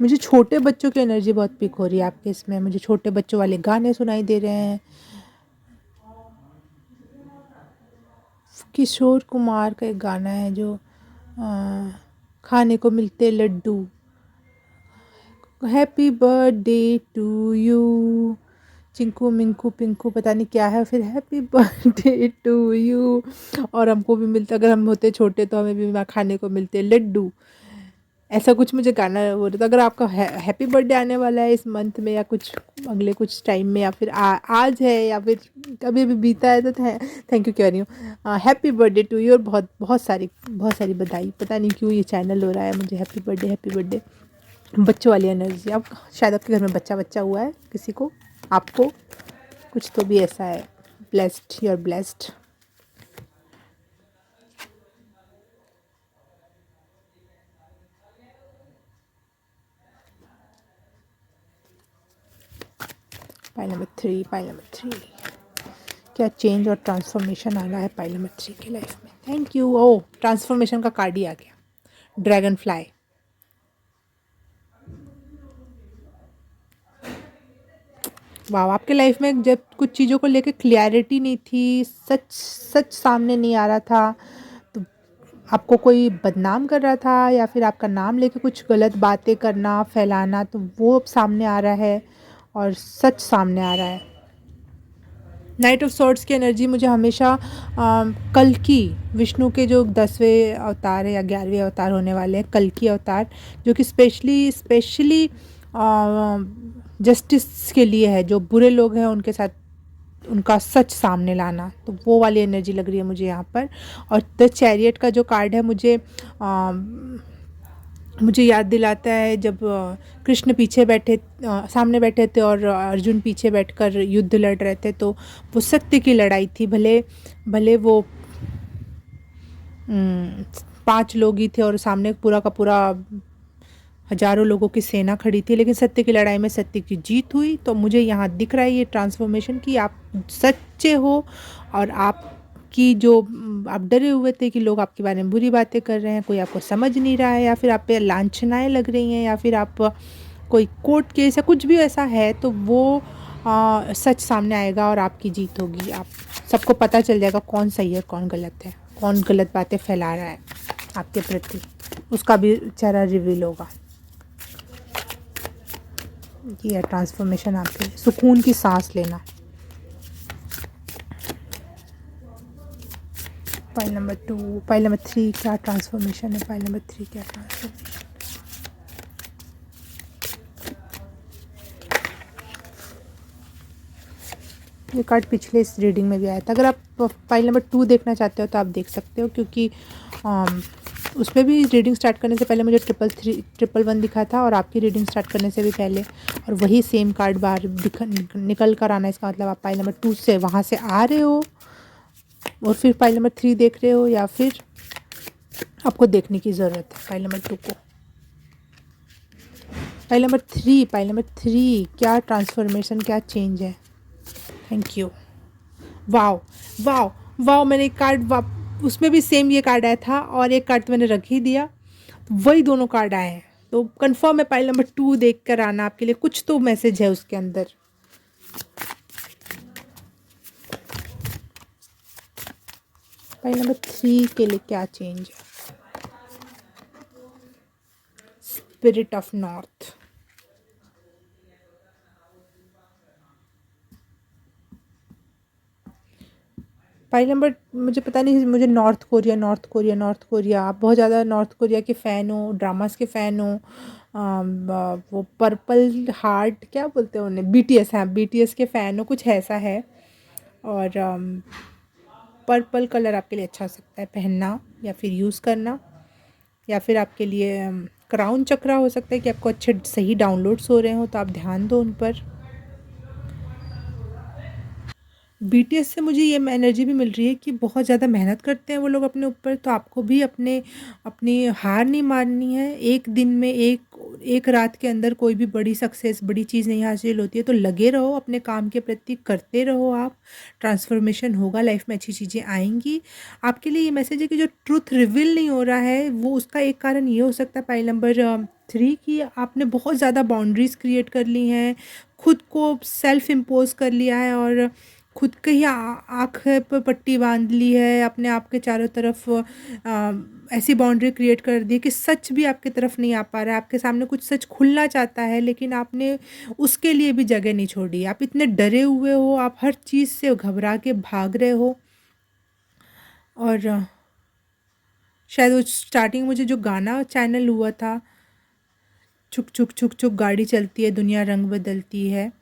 [SPEAKER 1] मुझे छोटे बच्चों की एनर्जी बहुत पिक हो रही है आपके इसमें। मुझे छोटे बच्चों वाले गाने सुनाई दे रहे हैं। किशोर कुमार का एक गाना है जो खाने को मिलते laddu, happy birthday to you, Chinku Minku Pinku पता नहीं क्या है, फिर हैप्पी बर्थडे टू यू। और हमको भी मिलता, अगर हम होते छोटे तो हमें भी खाने को मिलते लड्डू। ऐसा कुछ मुझे गाना हो रहा था। अगर आपका हैप्पी बर्थडे आने वाला है इस मंथ में, या कुछ अगले कुछ टाइम में, या फिर आज है, या फिर कभी भी बीता है, तो थैंक यू कह रही हूँ। हैप्पी बर्थडे टू यू, और बहुत बहुत सारी बधाई। पता नहीं क्यों ये चैनल हो रहा है मुझे, हैप्पी बर्थडे हैप्पी बर्थडे। बच्चों वाली एनर्जी। अब शायद आपके घर में बच्चा हुआ है, किसी को, आपको, कुछ तो भी ऐसा है। Blessed, you are blessed. Pile number 3, pile number 3। क्या चेंज और ट्रांसफॉर्मेशन आ रहा है पाइल नंबर 3 की लाइफ में? Thank you. ओ, ट्रांसफॉर्मेशन का कार्ड ही आ गया, ड्रैगन फ्लाई। वाह, आपके लाइफ में जब कुछ चीज़ों को लेकर क्लियरिटी नहीं थी, सच सच सामने नहीं आ रहा था, तो आपको कोई बदनाम कर रहा था, या फिर आपका नाम लेके कुछ गलत बातें करना, फैलाना, तो वो अब सामने आ रहा है और सच सामने आ रहा है। नाइट ऑफ सॉर्ट्स की एनर्जी मुझे हमेशा कल्कि, विष्णु के जो 10वें अवतार है या 11वें अवतार होने वाले हैं, कल्कि अवतार, जो कि स्पेशली जस्टिस के लिए है। जो बुरे लोग हैं उनके साथ उनका सच सामने लाना, तो वो वाली एनर्जी लग रही है मुझे यहाँ पर। और द चैरियट का जो कार्ड है मुझे याद दिलाता है जब कृष्ण पीछे बैठे, सामने बैठे थे, और अर्जुन पीछे बैठकर युद्ध लड़ रहे थे। तो वो सत्य की लड़ाई थी। भले भले वो 5 लोग ही थे और सामने पूरा का पूरा हजारों लोगों की सेना खड़ी थी, लेकिन सत्य की लड़ाई में सत्य की जीत हुई। तो मुझे यहाँ दिख रहा है ये ट्रांसफॉर्मेशन कि आप सच्चे हो, और आपकी जो आप डरे हुए थे कि लोग आपके बारे में बुरी बातें कर रहे हैं, कोई आपको समझ नहीं रहा है, या फिर आप पे लांछनाएँ लग रही हैं, या फिर आप कोई कोर्ट केस या कुछ भी ऐसा है, तो वो सच सामने आएगा और आपकी जीत होगी। आप सबको पता चल जाएगा कौन सही है कौन गलत है, कौन गलत बातें फैला रहा है आपके प्रति, उसका भी चेहरा रिवील होगा। ये है ट्रांसफॉर्मेशन आपके लिए, सुकून की सांस लेना। पाइल नंबर 2, पाइल नंबर 3 क्या ट्रांसफॉर्मेशन है? पाइल नंबर 3 क्या ट्रांसफॉर्मेशन? ये कार्ड पिछले इस रीडिंग में भी आया था। अगर आप फाइल नंबर 2 देखना चाहते हो तो आप देख सकते हो, क्योंकि उसमें भी रीडिंग स्टार्ट करने से पहले मुझे 311 दिखा था, और आपकी रीडिंग स्टार्ट करने से भी पहले, और वही सेम कार्ड बाहर निकल कर आना। इसका मतलब आप फाइल नंबर 2 से वहाँ से आ रहे हो और फिर फाइल नंबर 3 देख रहे हो, या फिर आपको देखने की ज़रूरत है फाइल नंबर 2 को। फाइल नंबर 3, फाइल नंबर 3 क्या ट्रांसफॉर्मेशन, क्या चेंज है? Thank you. Wow wow wow, मैंने एक कार्ड, उसमें भी सेम ये कार्ड आया था, और एक कार्ड तो मैंने रख ही दिया, वही दोनों कार्ड आए हैं। तो कंफर्म है पाइल नंबर 2 देख कर आना आपके लिए, कुछ तो मैसेज है उसके अंदर। पाइल नंबर 3 के लिए क्या चेंज है? Spirit of north. Pile number, मुझे पता नहीं, मुझे north Korea north Korea north Korea, आप बहुत ज़्यादा नॉर्थ कोरिया के फ़ैन हो, ड्रामास के फ़ैन हो। वो पर्पल हार्ट क्या बोलते हैं उन्हें, बीटीएस, हाँ बीटीएस के फ़ैन हो, कुछ ऐसा है। और पर्पल कलर आपके लिए अच्छा हो सकता है पहनना या फिर यूज़ करना, या फिर आपके लिए क्राउन चक्रा हो सकता है कि आपको अच्छे सही डाउनलोड्स हो रहे हो, तो आप ध्यान दो उन पर। बीटीएस से मुझे ये एनर्जी भी मिल रही है कि बहुत ज़्यादा मेहनत करते हैं वो लोग अपने ऊपर, तो आपको भी अपनी हार नहीं माननी है। एक दिन में एक रात के अंदर कोई भी बड़ी सक्सेस, बड़ी चीज़ नहीं हासिल होती है, तो लगे रहो अपने काम के प्रति, करते रहो आप, ट्रांसफॉर्मेशन होगा, लाइफ में अच्छी चीज़ें आएँगी। आपके लिए ये मैसेज है कि जो ट्रुथ रिवील नहीं हो रहा है, वो उसका एक कारण ये हो सकता है पाइल नंबर 3 कि आपने बहुत ज़्यादा बाउंड्रीज़ क्रिएट कर ली हैं, खुद को सेल्फ इम्पोज़ कर लिया है और खुद के ही आँख पे पट्टी बांध ली है, अपने आप के चारों तरफ ऐसी बाउंड्री क्रिएट कर दी है कि सच भी आपकी तरफ नहीं आ पा रहा है। आपके सामने कुछ सच खुलना चाहता है, लेकिन आपने उसके लिए भी जगह नहीं छोड़ी। आप इतने डरे हुए हो, आप हर चीज़ से घबरा के भाग रहे हो। और शायद वो स्टार्टिंग मुझे जो गाना चैनल हुआ था, छुक छुक छुक छुक गाड़ी चलती है, दुनिया रंग बदलती है,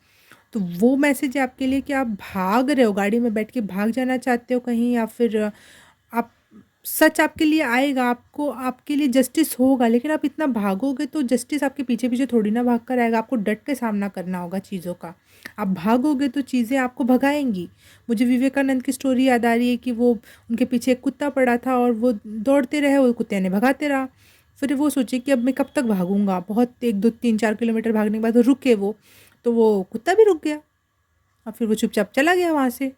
[SPEAKER 1] तो वो मैसेज है आपके लिए कि आप भाग रहे हो, गाड़ी में बैठ के भाग जाना चाहते हो कहीं, या फिर आप सच आपके लिए आएगा, आपको आपके लिए जस्टिस होगा, लेकिन आप इतना भागोगे तो जस्टिस आपके पीछे पीछे थोड़ी ना भाग कर आएगा। आपको डट के सामना करना होगा चीज़ों का। आप भागोगे तो चीज़ें आपको भगाएंगी। मुझे विवेकानंद की स्टोरी याद आ रही है कि वो उनके पीछे एक कुत्ता पड़ा था और वो दौड़ते रहे, वो कुत्ते ने भगाते रहा। फिर वो सोचे कि अब मैं कब तक भागूंगा, बहुत 1 2 3 4 किलोमीटर भागने के बाद वो रुके, तो वो कुत्ता भी रुक गया और फिर वो चुपचाप चला गया वहाँ से।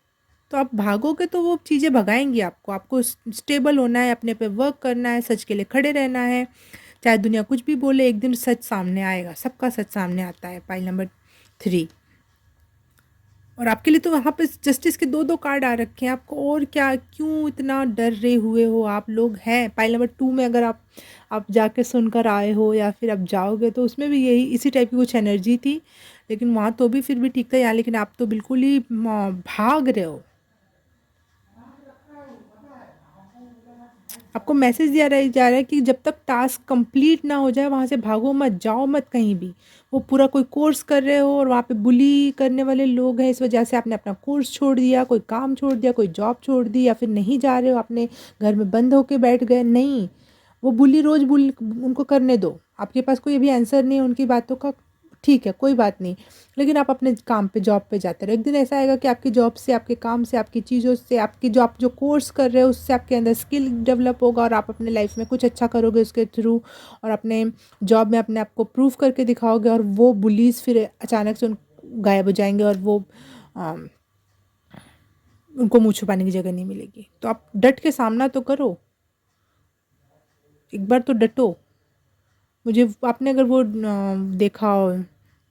[SPEAKER 1] तो आप भागोगे तो वो चीज़ें भगाएंगी आपको। आपको स्टेबल होना है, अपने पे वर्क करना है, सच के लिए खड़े रहना है। चाहे दुनिया कुछ भी बोले, एक दिन सच सामने आएगा, सबका सच सामने आता है। Pile number 3। और आपके लिए तो वहाँ पे जस्टिस के 2 2 कार्ड आ रखे हैं। आपको और क्या, क्यों इतना डर रहे हुए हो आप लोग हैं। पाइल नंबर 2 में अगर आप जाके सुनकर आए हो या फिर आप जाओगे, तो उसमें भी यही इसी टाइप की कुछ एनर्जी थी, लेकिन वहाँ तो भी फिर भी ठीक था यार, लेकिन आप तो बिल्कुल ही भाग रहे हो। आपको मैसेज दिया रहा जा रहा है कि जब तक टास्क कंप्लीट ना हो जाए वहाँ से भागो मत, जाओ मत कहीं भी। वो पूरा कोई कोर्स कर रहे हो और वहाँ पे बुली करने वाले लोग हैं, इस वजह से आपने अपना कोर्स छोड़ दिया, कोई काम छोड़ दिया, कोई जॉब छोड़ दी, या फिर नहीं जा रहे हो, अपने घर में बंद होके बैठ गए। नहीं, वो बुली रोज़ बुली, उनको करने दो। आपके पास कोई भी आंसर नहीं है उनकी बातों का, ठीक है, कोई बात नहीं, लेकिन आप अपने काम पे, जॉब पे जाते रहो। एक दिन ऐसा आएगा कि आपकी जॉब से, आपके काम से, आपकी चीज़ों से, आपकी जो आप जो कोर्स कर रहे हो उससे आपके अंदर स्किल डेवलप होगा और आप अपने लाइफ में कुछ अच्छा करोगे उसके थ्रू, और अपने जॉब में अपने आप को प्रूव करके दिखाओगे, और वो बुलीज फिर अचानक से गायब हो जाएंगे और वो उनको मुँह छुपाने की जगह नहीं मिलेगी। तो आप डट के सामना तो करो, एक बार तो डटो। मुझे आपने अगर वो देखा हो,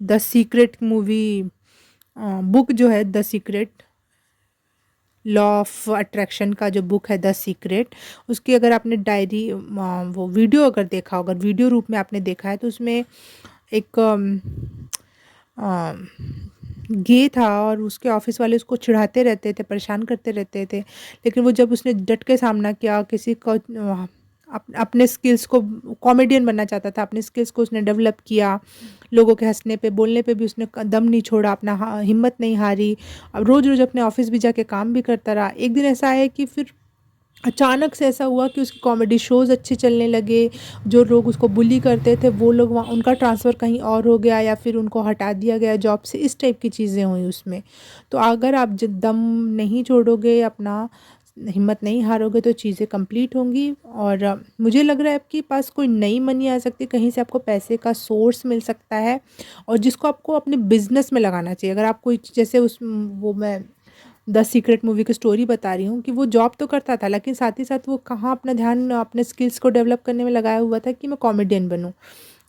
[SPEAKER 1] द सीक्रेट मूवी, बुक जो है the secret, law of attraction का जो बुक है द सीक्रेट, उसकी अगर आपने डायरी वो वीडियो अगर देखा हो, अगर वीडियो रूप में आपने देखा है, तो उसमें एक गे था और उसके ऑफिस वाले उसको चिढ़ाते रहते थे, परेशान करते रहते थे, लेकिन वो जब उसने डट के सामना किया, किसी को अपने स्किल्स को, कॉमेडियन बनना चाहता था, अपने स्किल्स को उसने डेवलप किया, लोगों के हंसने पे, बोलने पे भी उसने दम नहीं छोड़ा, अपना हिम्मत नहीं हारी। अब रोज़ रोज़ अपने ऑफिस भी जाके काम भी करता रहा। एक दिन ऐसा है कि फिर अचानक से ऐसा हुआ कि उसकी कॉमेडी शोज़ अच्छे चलने लगे, जो लोग उसको बुली करते थे वो लोग, वहाँ उनका ट्रांसफ़र कहीं और हो गया या फिर उनको हटा दिया गया जॉब से, इस टाइप की चीज़ें हुई उसमें। तो अगर आप दम नहीं छोड़ोगे, अपना हिम्मत नहीं हारोगे, तो चीज़ें कंप्लीट होंगी। और मुझे लग रहा है आपके पास कोई नई मनी आ सकती है, कहीं से आपको पैसे का सोर्स मिल सकता है, और जिसको आपको अपने बिजनेस में लगाना चाहिए। अगर आप कोई, जैसे उस वो मैं द सीक्रेट मूवी की स्टोरी बता रही हूँ कि वो जॉब तो करता था, लेकिन साथ ही साथ वो कहाँ अपना ध्यान अपने स्किल्स को डेवलप करने में लगाया हुआ था कि मैं कॉमेडियन बनूँ।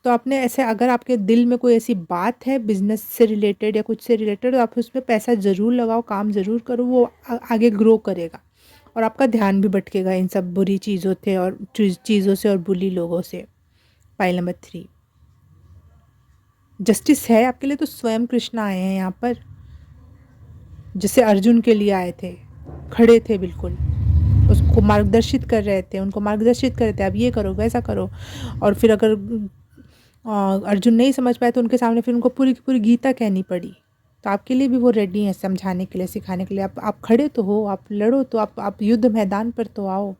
[SPEAKER 1] तो आपने ऐसे, अगर आपके दिल में कोई ऐसी बात है बिजनेस से रिलेटेड या कुछ से रिलेटेड, तो आप उसमें पैसा ज़रूर लगाओ, काम ज़रूर करो, वो आगे ग्रो करेगा और आपका ध्यान भी भटकेगा इन सब बुरी चीज़ों से और चीज़ों से और बुली लोगों से। पाइल नंबर 3, जस्टिस है आपके लिए, तो स्वयं कृष्ण आए हैं यहाँ पर, जैसे अर्जुन के लिए आए थे, खड़े थे बिल्कुल, उसको मार्गदर्शित कर रहे थे, उनको मार्गदर्शित कर रहे थे, अब ये करो, वैसा करो। और फिर अगर अर्जुन नहीं समझ पाए तो उनके सामने फिर उनको पूरी की पूरी गीता कहनी पड़ी। तो आपके लिए भी वो रेडी हैं समझाने के लिए, सिखाने के लिए। आप खड़े तो हो, आप लड़ो तो, आप युद्ध मैदान पर तो आओ।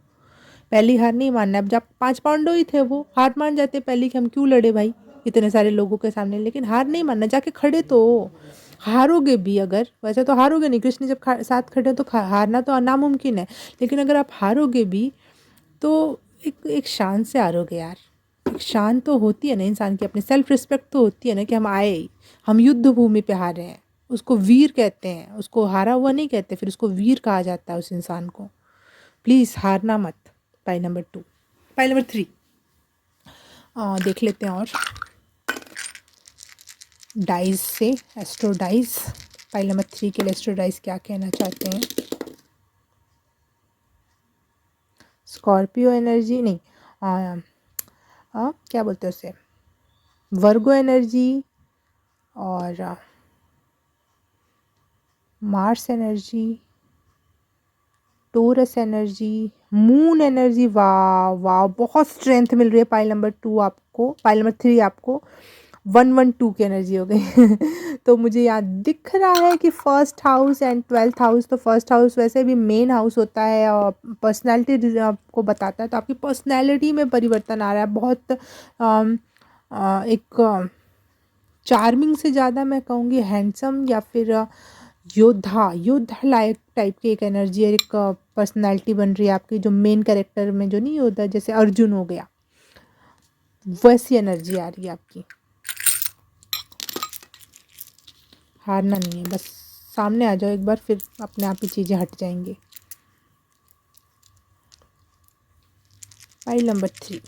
[SPEAKER 1] पहली हार नहीं मानना। अब जब 5 पांडव ही थे, वो हार मान जाते पहली कि हम क्यों लड़े भाई इतने सारे लोगों के सामने, लेकिन हार नहीं मानना, जाके खड़े तो हो। हारोगे भी अगर, वैसे तो हारोगे नहीं, कृष्ण जब साथ खड़े हैं तो हारना तो नामुमकिन है, लेकिन अगर आप हारोगे भी तो एक एक शान से हारोगे यार। एक शान तो होती है ना इंसान की, अपनी सेल्फ रिस्पेक्ट तो होती है ना कि हम आए, हम युद्ध भूमि पे हारे हैं, उसको वीर कहते हैं, उसको हारा हुआ नहीं कहते, फिर उसको वीर कहा जाता है उस इंसान को। प्लीज़ हारना मत। पाई नंबर 2। पाई नंबर 3 देख लेते हैं और डाइस से, एस्ट्रो डाइस। पाइल नंबर 3 के लिए एस्ट्रो डाइस क्या कहना चाहते हैं? स्कॉर्पियो एनर्जी नहीं, क्या बोलते हैं उसे, वर्गो एनर्जी और Mars energy, Taurus energy, moon energy. वाह वाह, बहुत स्ट्रेंथ मिल रही है पाइल नंबर 2 आपको, पाइल नंबर 3 आपको 112 की एनर्जी हो गई। तो मुझे यहाँ दिख रहा है कि first house and 12th house, तो फर्स्ट हाउस वैसे भी मेन हाउस होता है और पर्सनैलिटी आपको बताता है, तो आपकी पर्सनैलिटी में परिवर्तन आ रहा है बहुत। एक चार्मिंग से ज़्यादा मैं कहूँगी हैंडसम, या फिर योद्धा, योद्धा लायक टाइप की एक एनर्जी है, एक पर्सनैलिटी बन रही है आपकी, जो मेन कैरेक्टर में जो नहीं होता, जैसे अर्जुन हो गया, वैसी एनर्जी आ रही है आपकी। हारना नहीं है, बस सामने आ जाओ एक बार, फिर अपने आप ही चीज़ें हट जाएंगी। File number 3।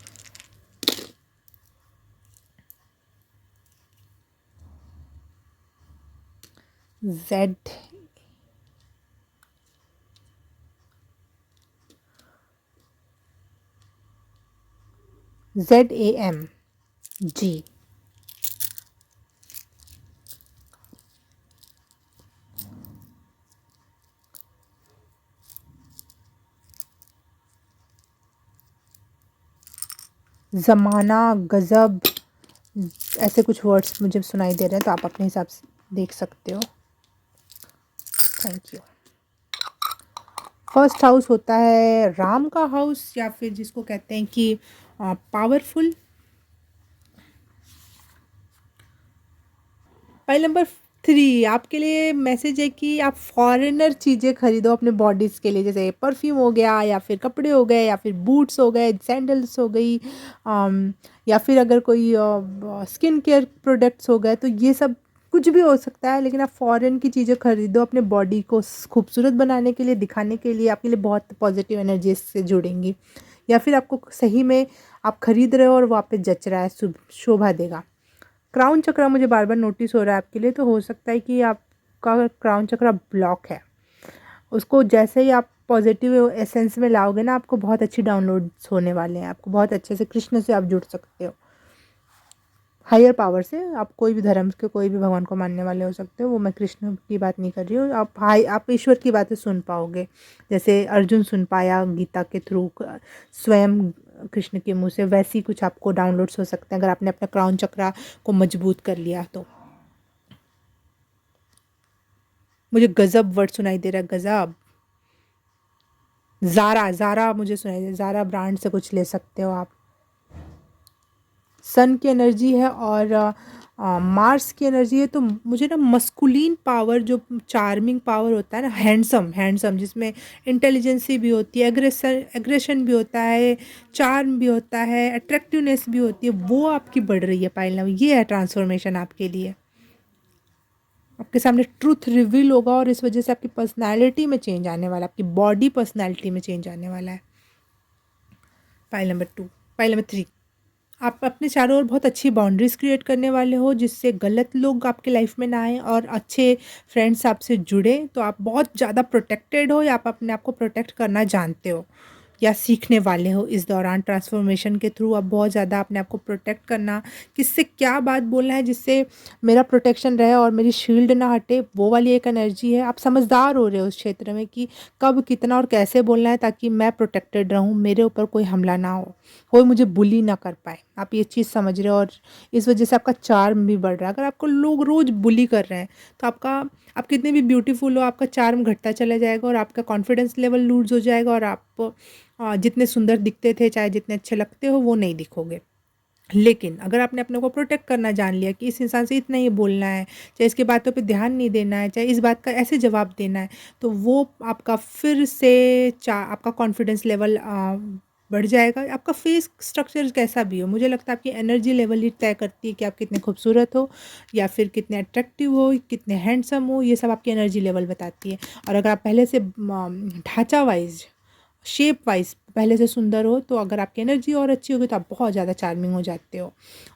[SPEAKER 1] जेड, ZAM जी। ज़माना, गज़ब, ऐसे कुछ वर्ड्स मुझे सुनाई दे रहे हैं, तो आप अपने हिसाब से देख सकते हो। Thank you. फर्स्ट हाउस होता है राम का हाउस, या फिर जिसको कहते हैं कि पावरफुल। फाइल नंबर 3 आपके लिए मैसेज है कि आप फॉरेनर चीज़ें खरीदो अपने बॉडीज़ के लिए, जैसे परफ्यूम हो गया, या फिर कपड़े हो गए, या फिर बूट्स हो गए, सैंडल्स हो गई, या फिर अगर कोई स्किन केयर प्रोडक्ट्स हो गए, तो ये सब कुछ भी हो सकता है, लेकिन आप फॉरेन की चीज़ें खरीदो अपने बॉडी को खूबसूरत बनाने के लिए, दिखाने के लिए, आपके लिए बहुत पॉजिटिव एनर्जी से जुड़ेंगी। या फिर आपको सही में आप खरीद रहे हो और वो आप पे जच रहा है, शोभा देगा। क्राउन चक्रा मुझे बार बार नोटिस हो रहा है आपके लिए, तो हो सकता है कि आपका क्राउन चक्रा ब्लॉक है। उसको जैसे ही आप पॉजिटिव एसेंस में लाओगे ना, आपको बहुत अच्छी डाउनलोड्स होने वाले हैं, आपको बहुत अच्छे से कृष्ण से आप जुड़ सकते हो, हायर पावर से। आप कोई भी धर्म के, कोई भी भगवान को मानने वाले हो सकते हो, वो मैं कृष्ण की बात नहीं कर रही हूँ। आप ईश्वर की बातें सुन पाओगे, जैसे अर्जुन सुन पाया गीता के थ्रू स्वयं कृष्ण के मुंह से, वैसी कुछ आपको डाउनलोड्स हो सकते हैं अगर आपने अपना क्राउन चक्रा को मजबूत कर लिया तो। मुझे गजब वर्ड सुनाई दे रहा है, गजब। ज़ारा, ज़ारा मुझे सुनाई दे, ज़ारा ब्रांड से कुछ ले सकते हो आप। सन की एनर्जी है और मार्स की एनर्जी है, तो मुझे ना मस्कुलिन पावर, जो चार्मिंग पावर होता है ना, हैंडसम, हैंडसम जिसमें इंटेलिजेंसी भी होती है, एग्रेशन भी होता है, चार्म भी होता है, अट्रैक्टिवनेस भी होती है, वो आपकी बढ़ रही है पाइल नाउ। ये है ट्रांसफॉर्मेशन आपके लिए। आपके सामने ट्रूथ रिवील होगा और इस वजह से आपकी पर्सनैलिटी में चेंज आने वाला है, आपकी बॉडी पर्सनैलिटी में चेंज आने वाला है। Pile number 2। पाइल नंबर 3, आप अपने चारों ओर बहुत अच्छी बाउंड्रीज क्रिएट करने वाले हो, जिससे गलत लोग आपके लाइफ में ना आए और अच्छे फ्रेंड्स आपसे जुड़े, तो आप बहुत ज़्यादा प्रोटेक्टेड हो, या आप अपने आप को प्रोटेक्ट करना जानते हो या सीखने वाले हो इस दौरान ट्रांसफॉर्मेशन के थ्रू। आप बहुत ज़्यादा अपने आप को प्रोटेक्ट करना, किससे क्या बात बोलना है जिससे मेरा प्रोटेक्शन रहे और मेरी शील्ड ना हटे, वो वाली एक एनर्जी है। आप समझदार हो रहे हो उस क्षेत्र में कि कब कितना और कैसे बोलना है, ताकि मैं प्रोटेक्टेड रहूँ, मेरे ऊपर कोई हमला ना हो, कोई मुझे बुली ना कर पाए। आप ये चीज़ समझ रहे हो और इस वजह से आपका चार्म भी बढ़ रहा है। अगर आपको लोग रोज़ बुली कर रहे हैं, तो आप कितने भी ब्यूटीफुल हो, आपका चार्म घटता चला जाएगा और आपका कॉन्फिडेंस लेवल लूज हो जाएगा, और आप जितने सुंदर दिखते थे, चाहे जितने अच्छे लगते हो, वो नहीं दिखोगे। लेकिन अगर आपने अपने को प्रोटेक्ट करना जान लिया कि इस इंसान से इतना ही बोलना है, चाहे इसकी बातों पे ध्यान नहीं देना है, चाहे इस बात का ऐसे जवाब देना है, तो वो आपका फिर से आपका कॉन्फिडेंस लेवल बढ़ जाएगा। आपका फेस स्ट्रक्चर कैसा भी हो, मुझे लगता है आपकी एनर्जी लेवल ही तय करती है कि आप कितने खूबसूरत हो या फिर कितने अट्रैक्टिव हो, कितने हैंडसम हो, ये सब आपकी एनर्जी लेवल बताती है। और अगर आप पहले से ढांचा वाइज, शेप वाइज पहले से सुंदर हो, तो अगर आपकी एनर्जी और अच्छी होगी तो आप बहुत ज़्यादा चार्मिंग हो जाते हो।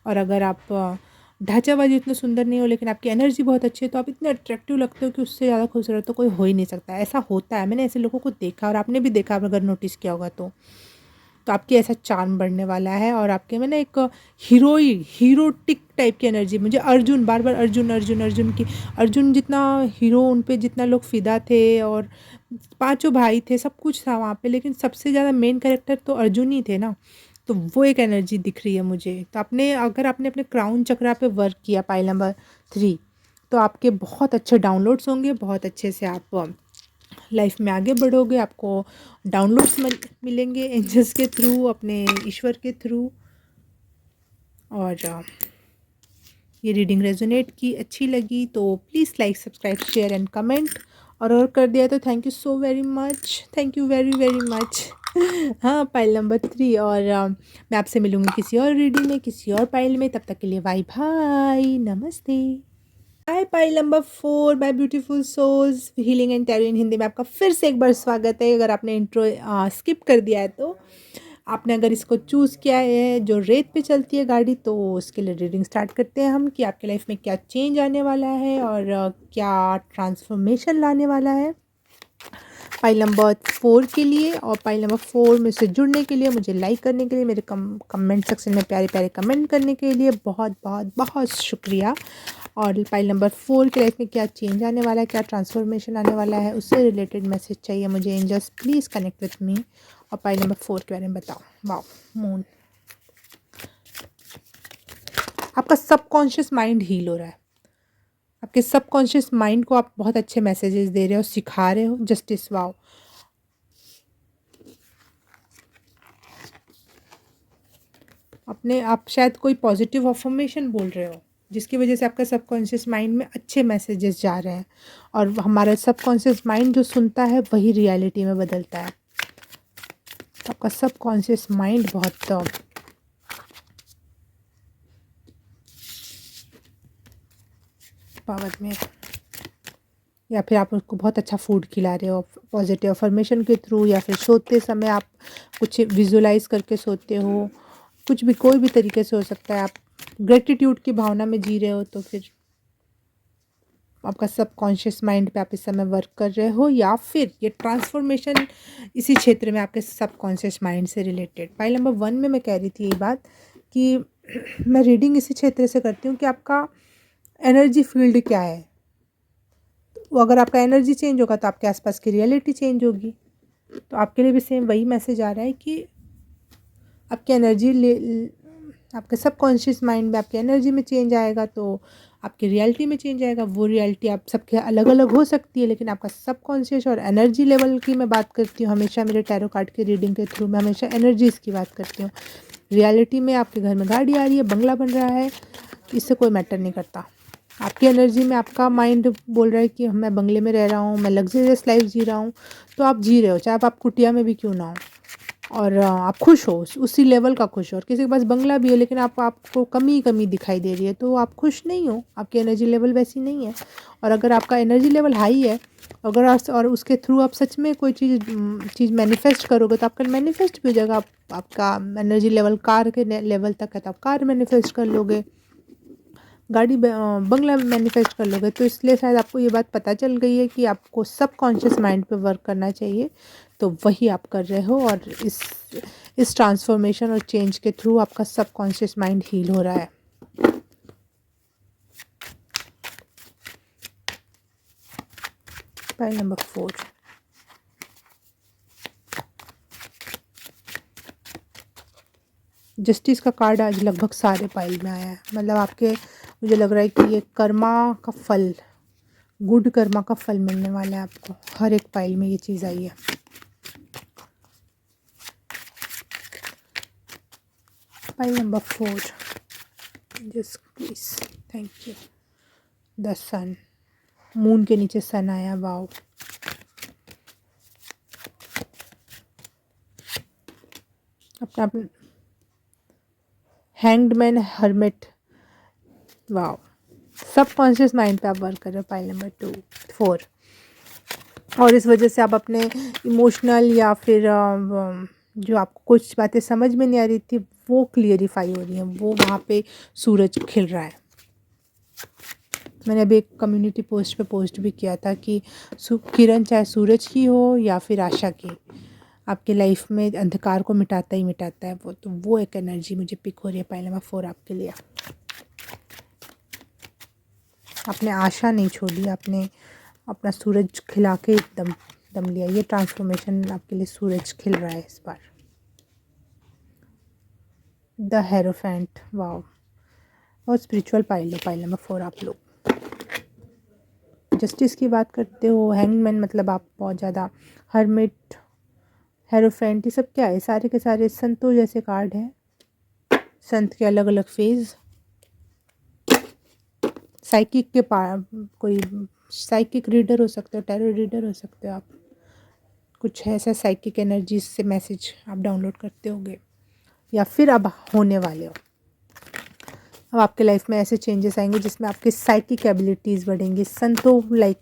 [SPEAKER 1] और अगर आप ढांचा वाइज इतने सुंदर नहीं हो लेकिन आपकी एनर्जी बहुत अच्छी है, तो आप इतने अट्रैक्टिव लगते हो कि उससे ज़्यादा खूबसूरत तो कोई हो ही नहीं सकता। ऐसा होता है, मैंने ऐसे लोगों को देखा और आपने भी देखा अगर नोटिस किया होगा तो आपकी ऐसा चार्म बढ़ने वाला है। और आपके में ना एक हीरोटिक टाइप की एनर्जी, मुझे अर्जुन बार बार अर्जुन अर्जुन अर्जुन की, अर्जुन जितना हीरो, उन पे जितना लोग फिदा थे, और पांचों भाई थे, सब कुछ था वहाँ पे, लेकिन सबसे ज़्यादा मेन कैरेक्टर तो अर्जुन ही थे ना। तो वो एक एनर्जी दिख रही है मुझे। तो आपने अगर आपने अपने क्राउन चक्रा पे वर्क किया, पाइल नंबर 3, तो आपके बहुत अच्छे डाउनलोड्स होंगे, बहुत अच्छे से आप लाइफ में आगे बढ़ोगे। आपको डाउनलोड्स मिलेंगे एंजल्स के थ्रू, अपने ईश्वर के थ्रू। और ये रीडिंग रेजोनेट की, अच्छी लगी तो please like, subscribe, share and comment. और अगर कर दिया तो thank you so very much, thank you very very much. हाँ, पाइल नंबर 3। और मैं आपसे मिलूँगी किसी और रीडिंग में, किसी और पाइल में। तब तक के लिए बाय बाय, नमस्ते। Hi pile number 4, my beautiful souls, healing and tarot in Hindi में आपका फिर से एक बार स्वागत है। अगर आपने इंट्रो स्किप कर दिया है तो आपने अगर इसको चूज़ किया है जो रेत पे चलती है गाड़ी, तो उसके लिए रीडिंग स्टार्ट करते हैं हम कि आपके लाइफ में क्या चेंज आने वाला है और क्या ट्रांसफॉर्मेशन लाने वाला है पाइल नंबर 4 के लिए। और पाइल नंबर 4 में से जुड़ने के लिए, मुझे लाइक करने के लिए, मेरे कमेंट सेक्शन में प्यारे प्यारे कमेंट करने के लिए बहुत बहुत बहुत शुक्रिया। और पाइल नंबर 4 की लाइफ में क्या चेंज आने वाला है, क्या ट्रांसफॉर्मेशन आने वाला है, उससे रिलेटेड मैसेज चाहिए मुझे, angels please connect with me और पाइल नंबर 4 के बारे में बताओ। वाओ, मून, आपका सबकॉन्शियस माइंड हील हो रहा है। आपके सबकॉन्शियस माइंड को आप बहुत अच्छे मैसेजेस दे रहे हो, सिखा रहे हो। Justice, wow. अपने आप शायद कोई पॉजिटिव अफर्मेशन बोल रहे हो जिसकी वजह से आपका सबकॉन्शियस माइंड में अच्छे मैसेजेस जा रहे हैं। और हमारा सबकॉन्शियस माइंड जो सुनता है वही रियलिटी में बदलता है। आपका सबकॉन्शियस माइंड बहुत पावर में है। या फिर आप उसको बहुत अच्छा फूड खिला रहे हो पॉजिटिव अफर्मेशन के थ्रू, या फिर सोते समय आप कुछ विजुलाइज करके सोते हो। कुछ भी, कोई भी तरीके से हो सकता है। आप ग्रेटिट्यूड की भावना में जी रहे हो, तो फिर आपका सबकॉन्शियस माइंड पे आप इस समय वर्क कर रहे हो, या फिर ये ट्रांसफॉर्मेशन इसी क्षेत्र में आपके सबकॉन्शियस माइंड से रिलेटेड। पाइल नंबर 1 में मैं कह रही थी ये बात कि मैं रीडिंग इसी क्षेत्र से करती हूँ कि आपका एनर्जी फील्ड क्या है। तो अगर आपका एनर्जी चेंज होगा तो आपके आसपास की रियलिटी चेंज होगी। तो आपके लिए भी सेम वही मैसेज आ रहा है कि आपकी आपके सबकॉन्शियस माइंड में आपकी एनर्जी में चेंज आएगा तो आपकी रियलिटी में चेंज आएगा। वो रियलिटी आप सबके अलग अलग हो सकती है, लेकिन आपका सबकॉन्शियस और एनर्जी लेवल की मैं बात करती हूँ हमेशा। मेरे टैरो कार्ड की रीडिंग के थ्रू मैं हमेशा एनर्जीज़ की बात करती हूँ। रियलिटी में आपके घर में गाड़ी आ रही है, बंगला बन रहा है, इससे कोई मैटर नहीं करता। आपकी एनर्जी में आपका माइंड बोल रहा है कि मैं बंगले में रह रहा हूँ, मैं लग्जरियस लाइफ जी रहा हूँ, तो आप जी रहे हो, चाहे आप कुटिया में भी क्यों ना हो। और आप खुश हो, उसी लेवल का खुश हो। और किसी के पास बंगला भी है लेकिन आपको कमी कमी दिखाई दे रही है, तो आप खुश नहीं हो, आपकी एनर्जी लेवल वैसी नहीं है। और अगर आपका एनर्जी लेवल हाई है, अगर और उसके थ्रू आप सच में कोई चीज़ मैनिफेस्ट करोगे तो आपका मैनिफेस्ट भी हो जाएगा। आपका एनर्जी लेवल कार के लेवल तक है तो आप कार मैनिफेस्ट कर लोगे, गाड़ी बंगला मैनिफेस्ट कर लोगे। तो इसलिए शायद आपको ये बात पता चल गई है कि आपको सबकॉन्शियस माइंड पे वर्क करना चाहिए, तो वही आप कर रहे हो। और इस ट्रांसफॉर्मेशन और चेंज के थ्रू आपका सबकॉन्शियस माइंड हील हो रहा है। पाइल नंबर 4, जस्टिस का कार्ड आज लगभग सारे पाइल में आया है। मतलब आपके, मुझे लग रहा है कि ये कर्मा का फल, गुड कर्मा का फल मिलने वाला है आपको। हर एक पाइल में ये चीज़ आई है। Pile number 4, just please, thank you. The sun, moon के नीचे सन आया, वाओ। अपना hanged man, hermit, wow. Subconscious mind पे आप वर्क कर रहे हो, पाइल नंबर 4। और इस वजह से आप अपने इमोशनल या फिर जो आपको कुछ बातें समझ में नहीं आ रही थी वो क्लियरिफाई हो रही हैं, वो वहाँ पे सूरज खिल रहा है। मैंने अभी एक कम्युनिटी पोस्ट पे पोस्ट भी किया था कि किरण चाहे सूरज की हो या फिर आशा की, आपके लाइफ में अंधकार को मिटाता ही मिटाता है वो। तो वो एक एनर्जी मुझे पिक हो रही है पाइल नंबर 4 आपके लिए। आपने आशा नहीं छोड़ी, आपने अपना सूरज खिला के एकदम दम लिया। ये ट्रांसफॉर्मेशन आपके लिए सूरज खिल रहा है इस बार। The hierophant, wow. और स्पिरिचुअल पाइल नंबर 4 आप लोग। जस्टिस की बात करते हो, हैंगमैन मतलब आप बहुत ज़्यादा, हर्मिट, हेरोफेंट, ये सब क्या है? सारे के सारे संतों जैसे कार्ड हैं, संत के अलग अलग फेज। साइकिक के कोई साइकिक रीडर हो सकते हो, टैरो रीडर हो सकते हो आप। कुछ ऐसा साइकिक एनर्जी से मैसेज आप डाउनलोड करते होंगे या फिर अब होने वाले हो। अब आपके लाइफ में ऐसे चेंजेस आएंगे जिसमें आपके साइकिक एबिलिटीज़ बढ़ेंगी, संतों लाइक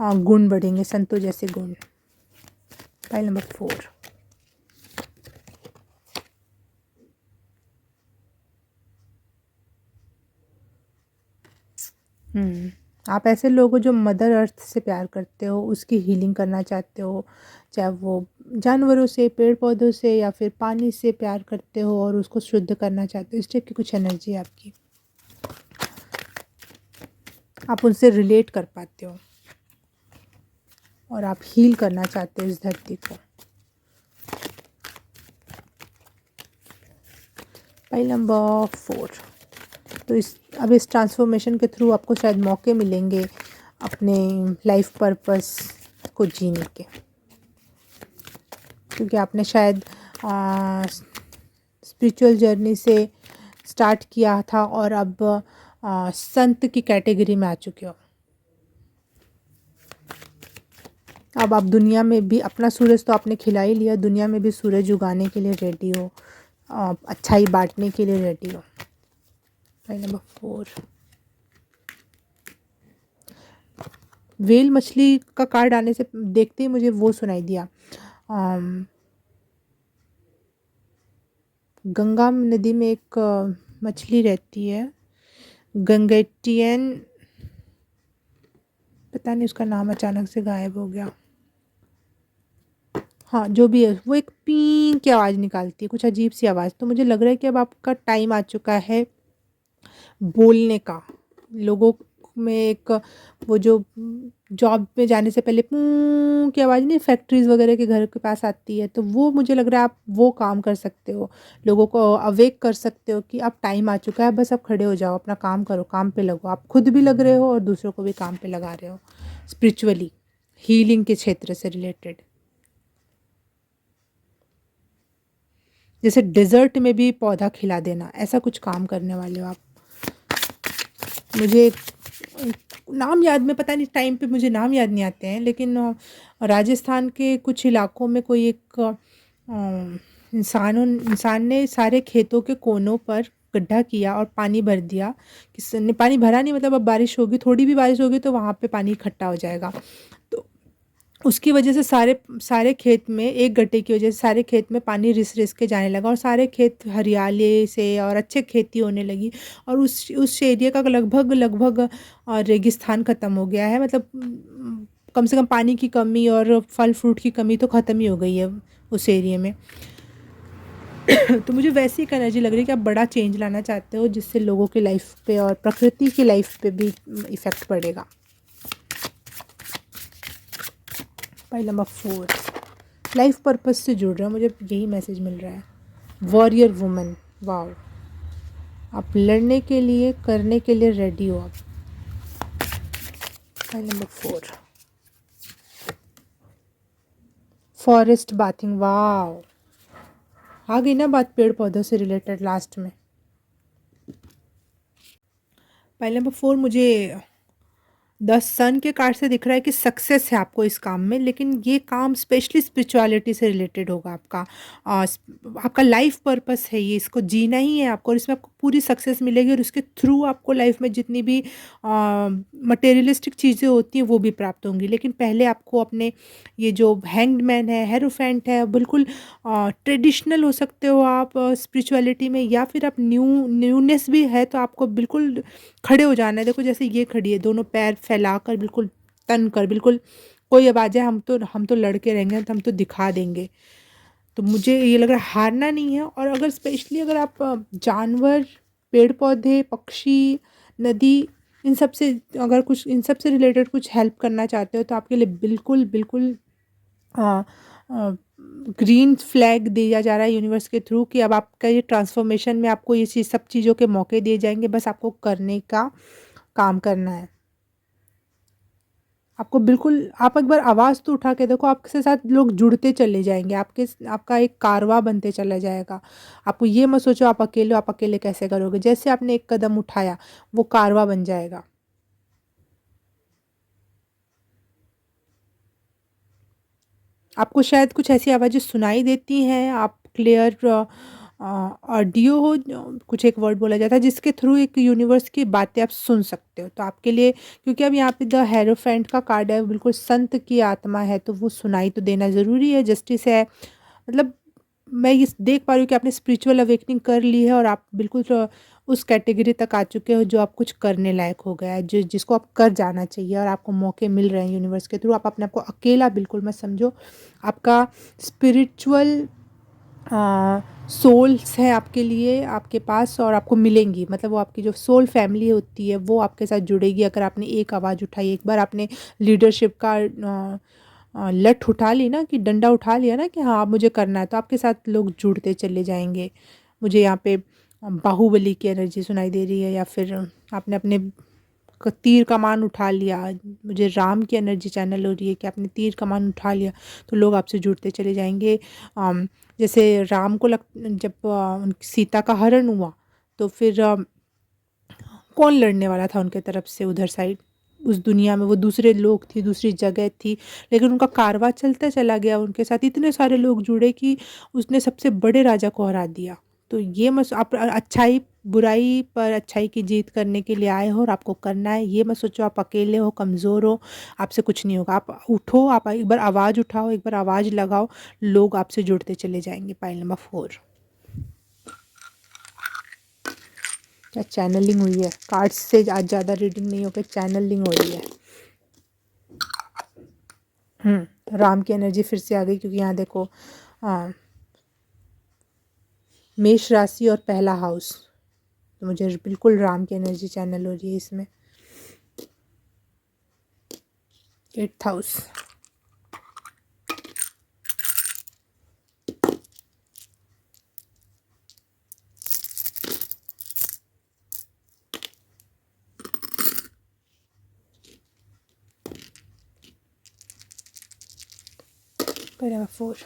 [SPEAKER 1] गुण बढ़ेंगे, संतों जैसे गुण। Pile number 4। आप ऐसे लोग हो जो मदर अर्थ से प्यार करते हो, उसकी हीलिंग करना चाहते हो, चाहे वो जानवरों से, पेड़ पौधों से या फिर पानी से प्यार करते हो और उसको शुद्ध करना चाहते हो। इस टाइप की कुछ एनर्जी है आपकी, आप उनसे रिलेट कर पाते हो और आप हील करना चाहते हो इस धरती को। Pile number 4। तो अब इस ट्रांसफॉर्मेशन के थ्रू आपको शायद मौके मिलेंगे अपने लाइफ पर्पस को जीने के, क्योंकि आपने शायद स्पिरिचुअल जर्नी से स्टार्ट किया था और अब संत की कैटेगरी में आ चुके हो। अब आप दुनिया में भी अपना सूरज तो आपने खिला ही लिया, दुनिया में भी सूरज उगाने के लिए रेडी हो, अच्छाई बांटने के लिए रेडी हो। नंबर 4, वेल मछली का कार्ड आने से देखते ही मुझे वो सुनाई दिया, गंगा नदी में एक मछली रहती है, गंगेटियन, पता नहीं उसका नाम अचानक से गायब हो गया। हाँ जो भी है, वो एक पी की आवाज़ निकालती है, कुछ अजीब सी आवाज़। तो मुझे लग रहा है कि अब आपका टाइम आ चुका है बोलने का। लोगों में एक वो जो जॉब में जाने से पहले पूं की आवाज़ नहीं फैक्ट्रीज़ वगैरह के घर के पास आती है, तो वो मुझे लग रहा है आप वो काम कर सकते हो, लोगों को अवेक कर सकते हो कि अब टाइम आ चुका है, बस अब खड़े हो जाओ, अपना काम करो, काम पे लगो। आप खुद भी लग रहे हो और दूसरों को भी काम पे लगा रहे हो, स्पिरिचुअली हीलिंग के क्षेत्र से रिलेटेड। जैसे डेजर्ट में भी पौधा खिला देना, ऐसा कुछ काम करने वाले हो आप। मुझे नाम याद में, पता नहीं टाइम पे मुझे नाम याद नहीं आते हैं, लेकिन राजस्थान के कुछ इलाकों में कोई एक इंसान ने सारे खेतों के कोनों पर गड्ढा किया और पानी भर दिया। किसने पानी भरा नहीं, मतलब अब बारिश होगी, थोड़ी भी बारिश होगी तो वहाँ पे पानी इकट्ठा हो जाएगा। तो उसकी वजह से सारे सारे खेत में, एक गड्ढे की वजह से सारे खेत में पानी रिस रिस के जाने लगा और सारे खेत हरियाली से और अच्छे खेती होने लगी। और उस एरिया का लगभग लगभग रेगिस्तान ख़त्म हो गया है, मतलब कम से कम पानी की कमी और फल फ्रूट की कमी तो ख़त्म ही हो गई है उस एरिया में। तो मुझे वैसी एक एनर्जी लग रही है कि आप बड़ा चेंज लाना चाहते हो, जिससे लोगों की लाइफ पे और प्रकृति की लाइफ पे भी इफ़ेक्ट पड़ेगा। पाइल नंबर 4, लाइफ पर्पस से जुड़ रहा है, मुझे यही मैसेज मिल रहा है। वॉरियर वुमन, वाओ, आप लड़ने के लिए, करने के लिए रेडी हो आप। Pile number 4, forest bathing, wow, आ गई ना बात पेड़ पौधों से रिलेटेड लास्ट में। पहले नंबर 4 मुझे द सन के कार्ड से दिख रहा है कि सक्सेस है आपको इस काम में, लेकिन ये काम स्पेशली स्पिरिचुअलिटी से रिलेटेड होगा आपका। आपका लाइफ पर्पस है ये, इसको जीना ही है आपको, और इसमें आपको पूरी सक्सेस मिलेगी, और उसके थ्रू आपको लाइफ में जितनी भी मटेरियलिस्टिक चीज़ें होती हैं वो भी प्राप्त होंगी। लेकिन पहले आपको अपने ये जो हैंग्ड मैन है, हेरोफेंट है, बिल्कुल ट्रेडिशनल हो सकते हो आप स्पिरिचुअलिटी में, या फिर आप न्यूनेस भी है तो आपको बिल्कुल खड़े हो जाना है। देखो जैसे ये खड़ी है, दोनों पैर फैलाकर, बिल्कुल तन कर, बिल्कुल कोई अब आ जाए हम तो लड़के रहेंगे, तो हम तो दिखा देंगे। तो मुझे ये लग रहा है हारना नहीं है। और अगर स्पेशली अगर आप जानवर, पेड़ पौधे, पक्षी, नदी, इन सब से अगर कुछ इन सब से रिलेटेड कुछ हेल्प करना चाहते हो तो आपके लिए बिल्कुल बिल्कुल ग्रीन फ्लैग दिया जा रहा है यूनिवर्स के थ्रू कि अब आपका ये ट्रांसफॉर्मेशन में आपको ये चीज़ सब चीज़ों के मौके दिए जाएंगे, बस आपको करने का काम करना है। आपको बिल्कुल, आप एक बार आवाज़ तो उठा के देखो, आपके साथ लोग जुड़ते चले जाएंगे, आपका एक कारवां बनते चला जाएगा। आपको ये मत सोचो आप अकेले हो, आप अकेले कैसे करोगे, जैसे आपने एक कदम उठाया वो कारवां बन जाएगा। आपको शायद कुछ ऐसी आवाज़ें सुनाई देती हैं, आप क्लियर ऑडियो हो, कुछ एक वर्ड बोला जाता है जिसके थ्रू एक यूनिवर्स की बातें आप सुन सकते हो। तो आपके लिए, क्योंकि अब यहाँ पे द हेरोफेंट का कार्ड है, बिल्कुल संत की आत्मा है, तो वो सुनाई तो देना ज़रूरी है, जस्टिस है। मतलब मैं ये देख पा रही हूँ कि आपने स्पिरिचुअल अवेकनिंग कर ली है, और आप बिल्कुल उस कैटेगरी तक आ चुके हो जो आप कुछ करने लायक हो गया है, जिसको आप कर जाना चाहिए, और आपको मौके मिल रहे हैं यूनिवर्स के थ्रू। आप अपने आप को अकेला बिल्कुल मत समझो। आपका स्पिरिचुअल सोल्स हैं आपके लिए आपके पास, और आपको मिलेंगी, मतलब वो आपकी जो सोल फैमिली होती है वो आपके साथ जुड़ेगी। अगर आपने एक आवाज़ उठाई, एक बार आपने लीडरशिप का लठ उठा ली ना, कि डंडा उठा लिया ना कि हाँ अब मुझे करना है, तो आपके साथ लोग जुड़ते चले जाएंगे। मुझे यहाँ पे बाहुबली की एनर्जी सुनाई दे रही है, या फिर आपने अपने तीर कमान उठा लिया। मुझे राम की एनर्जी चैनल हो रही है कि आपने तीर कमान उठा लिया, तो लोग आपसे जुड़ते चले जाएंगे। जैसे राम को जब सीता का हरण हुआ, तो फिर कौन लड़ने वाला था उनके तरफ से उधर साइड, उस दुनिया में वो दूसरे लोग थी, दूसरी जगह थी, लेकिन उनका कारवां चलता चला गया, उनके साथ इतने सारे लोग जुड़े कि उसने सबसे बड़े राजा को हरा दिया। तो ये मत, आप अच्छाई बुराई पर अच्छाई की जीत करने के लिए आए हो, और आपको करना है। ये मत सोचो आप अकेले हो, कमज़ोर हो, आपसे कुछ नहीं होगा। आप उठो, आप एक बार आवाज़ उठाओ, एक बार आवाज़ लगाओ, लोग आपसे जुड़ते चले जाएंगे। पाइल नंबर 4, क्या चैनलिंग हुई है, कार्ड्स से आज ज़्यादा रीडिंग नहीं होकर चैनलिंग हो रही है। राम की एनर्जी फिर से आ गई, क्योंकि यहाँ देखो मेष राशि और पहला हाउस, तो मुझे बिल्कुल राम की एनर्जी चैनल हो रही है इसमें। 8th हाउस, पैरा 4,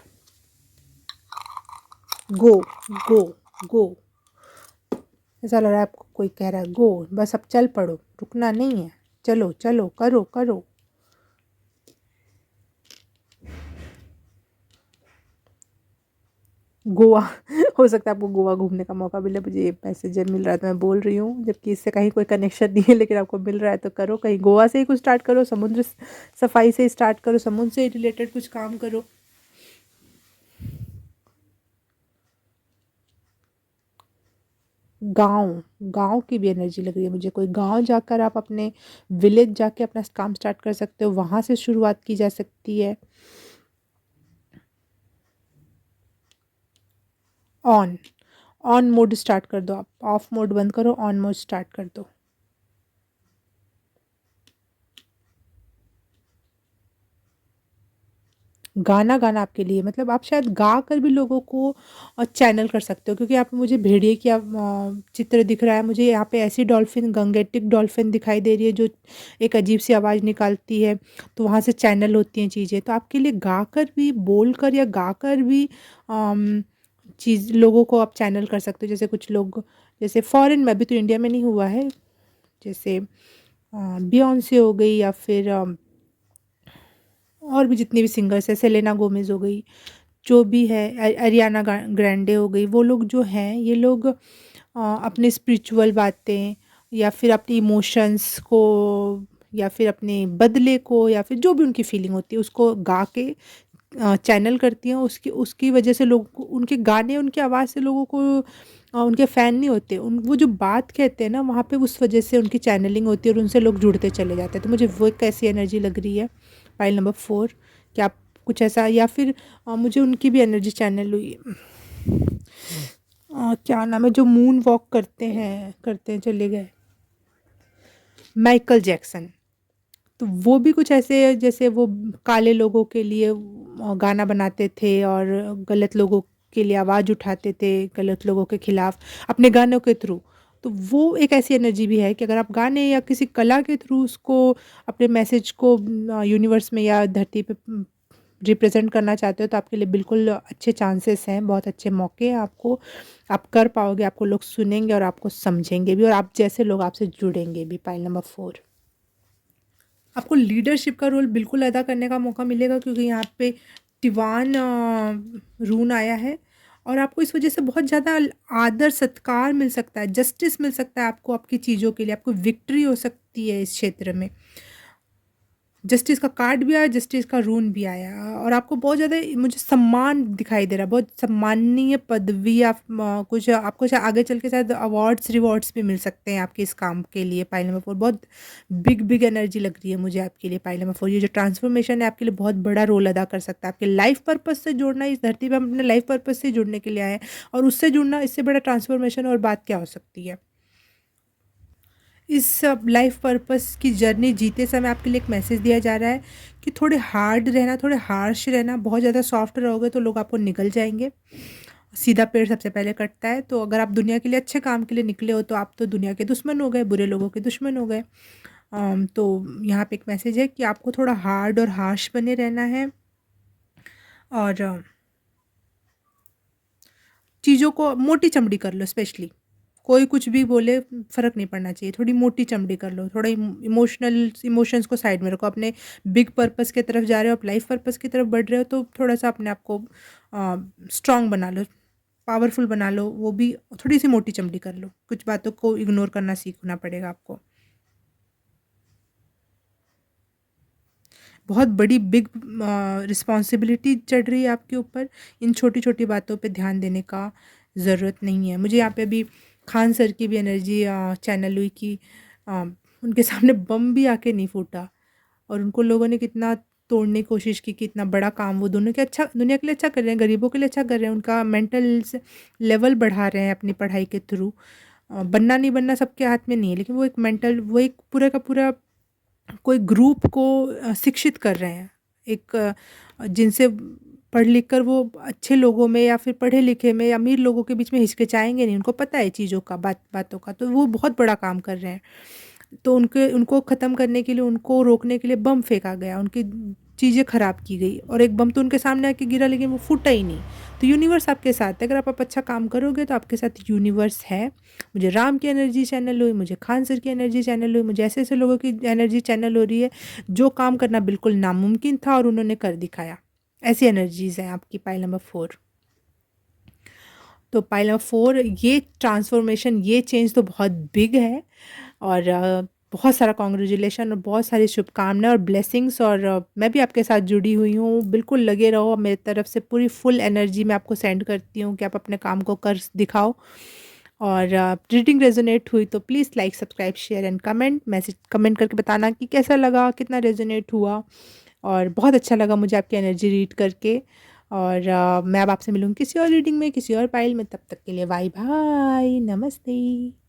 [SPEAKER 1] गो गो गो। ऐसा लग रहा है आपको कोई कह रहा है गो, बस अब चल पड़ो, रुकना नहीं है, चलो चलो, करो करो। गोवा हो सकता है आपको गोवा घूमने का मौका मिले, मुझे ये मैसेज मिल रहा है तो मैं बोल रही हूँ, जबकि इससे कहीं कोई कनेक्शन नहीं है, लेकिन आपको मिल रहा है तो करो। कहीं गोवा से ही कुछ स्टार्ट करो, समुद्र सफाई से स्टार्ट करो, समुद्र से रिलेटेड कुछ काम करो। गांव, गांव की भी एनर्जी लग रही है मुझे। कोई गांव जाकर आप अपने विलेज जाके अपना काम स्टार्ट कर सकते हो, वहाँ से शुरुआत की जा सकती है। ऑन, ऑन मोड स्टार्ट कर दो, आप ऑफ मोड बंद करो, ऑन मोड स्टार्ट कर दो। गाना गाना आपके लिए, मतलब आप शायद गा कर भी लोगों को चैनल कर सकते हो, क्योंकि आप मुझे भेड़िए की चित्र दिख रहा है, मुझे यहाँ पे ऐसी डॉल्फिन, गंगेटिक डॉल्फिन दिखाई दे रही है जो एक अजीब सी आवाज़ निकालती है, तो वहाँ से चैनल होती हैं चीज़ें। तो आपके लिए गा कर भी, बोल कर या गा कर भी चीज़ लोगों को आप चैनल कर सकते हो। जैसे कुछ लोग, जैसे फ़ॉरेन में, अभी तो इंडिया में नहीं हुआ है, जैसे बियॉन्से हो गई, या फिर और भी जितने भी सिंगर्स हैं, सेलेना गोमेज़ हो गई, जो भी है, अरियाना ग्रैंडे हो गई, वो लोग जो हैं, ये लोग अपने स्पिरिचुअल बातें, या फिर अपनी इमोशंस को, या फिर अपने बदले को, या फिर जो भी उनकी फीलिंग होती है उसको गा के चैनल करती हैं। उसकी उसकी वजह से लोग को, उनके गाने, उनकी आवाज़ से लोगों को उनके फ़ैन नहीं होते, उन वो जो बात कहते हैं ना, वहाँ पे उस वजह से उनकी चैनलिंग होती है और उनसे लोग जुड़ते चले जाते हैं। तो मुझे वो एक ऐसी एनर्जी लग रही है पाइल नंबर 4, कि आप कुछ ऐसा, या फिर मुझे उनकी भी एनर्जी चैनल हुई है। क्या नाम है जो मून वॉक करते हैं चले गए, माइकल जैक्सन। तो वो भी कुछ ऐसे, जैसे वो काले लोगों के लिए गाना बनाते थे और गलत लोगों के लिए आवाज़ उठाते थे, गलत लोगों के खिलाफ अपने गानों के थ्रू। तो वो एक ऐसी एनर्जी भी है कि अगर आप गाने या किसी कला के थ्रू उसको, अपने मैसेज को यूनिवर्स में या धरती पे रिप्रेजेंट करना चाहते हो, तो आपके लिए बिल्कुल अच्छे चांसेस हैं, बहुत अच्छे मौके हैं आपको। आप कर पाओगे, आपको लोग सुनेंगे और आपको समझेंगे भी, और आप जैसे लोग आपसे जुड़ेंगे भी। पाइल नंबर 4, आपको लीडरशिप का रोल बिल्कुल अदा करने का मौका मिलेगा, क्योंकि यहाँ पे टिवान रून आया है, और आपको इस वजह से बहुत ज़्यादा आदर सत्कार मिल सकता है, जस्टिस मिल सकता है आपको, आपकी चीज़ों के लिए आपको विक्ट्री हो सकती है इस क्षेत्र में। जस्टिस का कार्ड भी आया, जस्टिस का रून भी आया, और आपको बहुत ज़्यादा मुझे सम्मान दिखाई दे रहा है, बहुत सम्माननीय पदवी, या कुछ आपको शायद आगे चल के शायद अवार्ड्स रिवॉर्ड्स भी मिल सकते हैं आपके इस काम के लिए। पाइल नंबर 4 बहुत बिग बिग एनर्जी लग रही है मुझे आपके लिए। पाइल नंबर 4, ये जो ट्रांसफॉर्मेशन है आपके लिए बहुत बड़ा रोल अदा कर सकता है। आपके लाइफ पर्पस से जुड़ना, इस धरती पर हम अपने लाइफ पर्पस से जुड़ने के लिए आए हैं, और उससे जुड़ना, इससे बड़ा ट्रांसफॉर्मेशन और बात क्या हो सकती है। इस लाइफ पर्पस की जर्नी जीते समय आपके लिए एक मैसेज दिया जा रहा है कि थोड़े हार्ड रहना, थोड़े हार्श रहना। बहुत ज़्यादा सॉफ्ट रहोगे तो लोग आपको निगल जाएंगे। सीधा पेड़ सबसे पहले कटता है। तो अगर आप दुनिया के लिए अच्छे काम के लिए निकले हो, तो आप तो दुनिया के दुश्मन हो गए, बुरे लोगों के दुश्मन हो गए। तो यहाँ पे एक मैसेज है कि आपको थोड़ा हार्ड और हार्श बने रहना है, और चीज़ों को मोटी चमड़ी कर लो। स्पेशली कोई कुछ भी बोले, फ़र्क नहीं पड़ना चाहिए, थोड़ी मोटी चमड़ी कर लो, थोड़ा इमोशंस को साइड में रखो। अपने बिग पर्पस की तरफ जा रहे हो, आप लाइफ पर्पस की तरफ बढ़ रहे हो, तो थोड़ा सा अपने आप को स्ट्रॉन्ग बना लो, पावरफुल बना लो। वो भी थोड़ी सी मोटी चमड़ी कर लो, कुछ बातों को इग्नोर करना सीखना पड़ेगा आपको। बहुत बड़ी बिग रिस्पॉन्सिबिलिटी चढ़ रही है आपके ऊपर। इन छोटी छोटी बातों पे ध्यान देने का ज़रूरत नहीं है। मुझे यहाँ पे अभी खान सर की भी एनर्जी चैनल हुई कि अ, उनके सामने बम भी आके नहीं फूटा, और उनको लोगों ने कितना तोड़ने की कोशिश की कि इतना बड़ा काम वो दोनों के अच्छा, दुनिया के लिए अच्छा कर रहे हैं, गरीबों के लिए अच्छा कर रहे हैं, उनका मेंटल लेवल बढ़ा रहे हैं अपनी पढ़ाई के थ्रू। बनना नहीं बनना सबके हाथ में नहीं है, लेकिन वो एक पूरा का पूरा कोई ग्रुप को शिक्षित कर रहे हैं। एक जिनसे पढ़ लिख कर वो अच्छे लोगों में, या फिर पढ़े लिखे में, या अमीर लोगों के बीच में हिचकिचाएँगे नहीं, उनको पता है चीज़ों का, बातों का। तो वो बहुत बड़ा काम कर रहे हैं। तो उनको ख़त्म करने के लिए, उनको रोकने के लिए बम फेंका गया, उनकी चीज़ें ख़राब की गई, और एक बम तो उनके सामने आके गिरा, लेकिन वो फूटा ही नहीं। तो यूनिवर्स आपके साथ है, अगर आप अच्छा काम करोगे तो आपके साथ यूनिवर्स है। मुझे राम की एनर्जी चैनल हुई, मुझे खान सर की एनर्जी चैनल हुई, मुझे ऐसे ऐसे लोगों की एनर्जी चैनल हो रही है जो काम करना बिल्कुल नामुमकिन था और उन्होंने कर दिखाया। ऐसी एनर्जीज़ हैं आपकी पाइल नंबर 4। तो पाइल नंबर 4, ये ट्रांसफॉर्मेशन, ये चेंज तो बहुत बिग है, और बहुत सारा कॉन्ग्रेचुलेशन और बहुत सारी शुभकामनाएं और ब्लेसिंग्स। और मैं भी आपके साथ जुड़ी हुई हूँ, बिल्कुल लगे रहो। मेरी तरफ से पूरी फुल एनर्जी मैं आपको सेंड करती हूँ कि आप अपने काम को कर दिखाओ। और रीडिंग रेजोनेट हुई तो please like, subscribe, share and comment. Message comment करके बताना कि कैसा लगा, कितना रेजोनेट हुआ। और बहुत अच्छा लगा मुझे आपकी एनर्जी रीड करके। और मैं अब आपसे मिलूँगी किसी और रीडिंग में, किसी और पाइल में। तब तक के लिए बाय बाय, नमस्ते।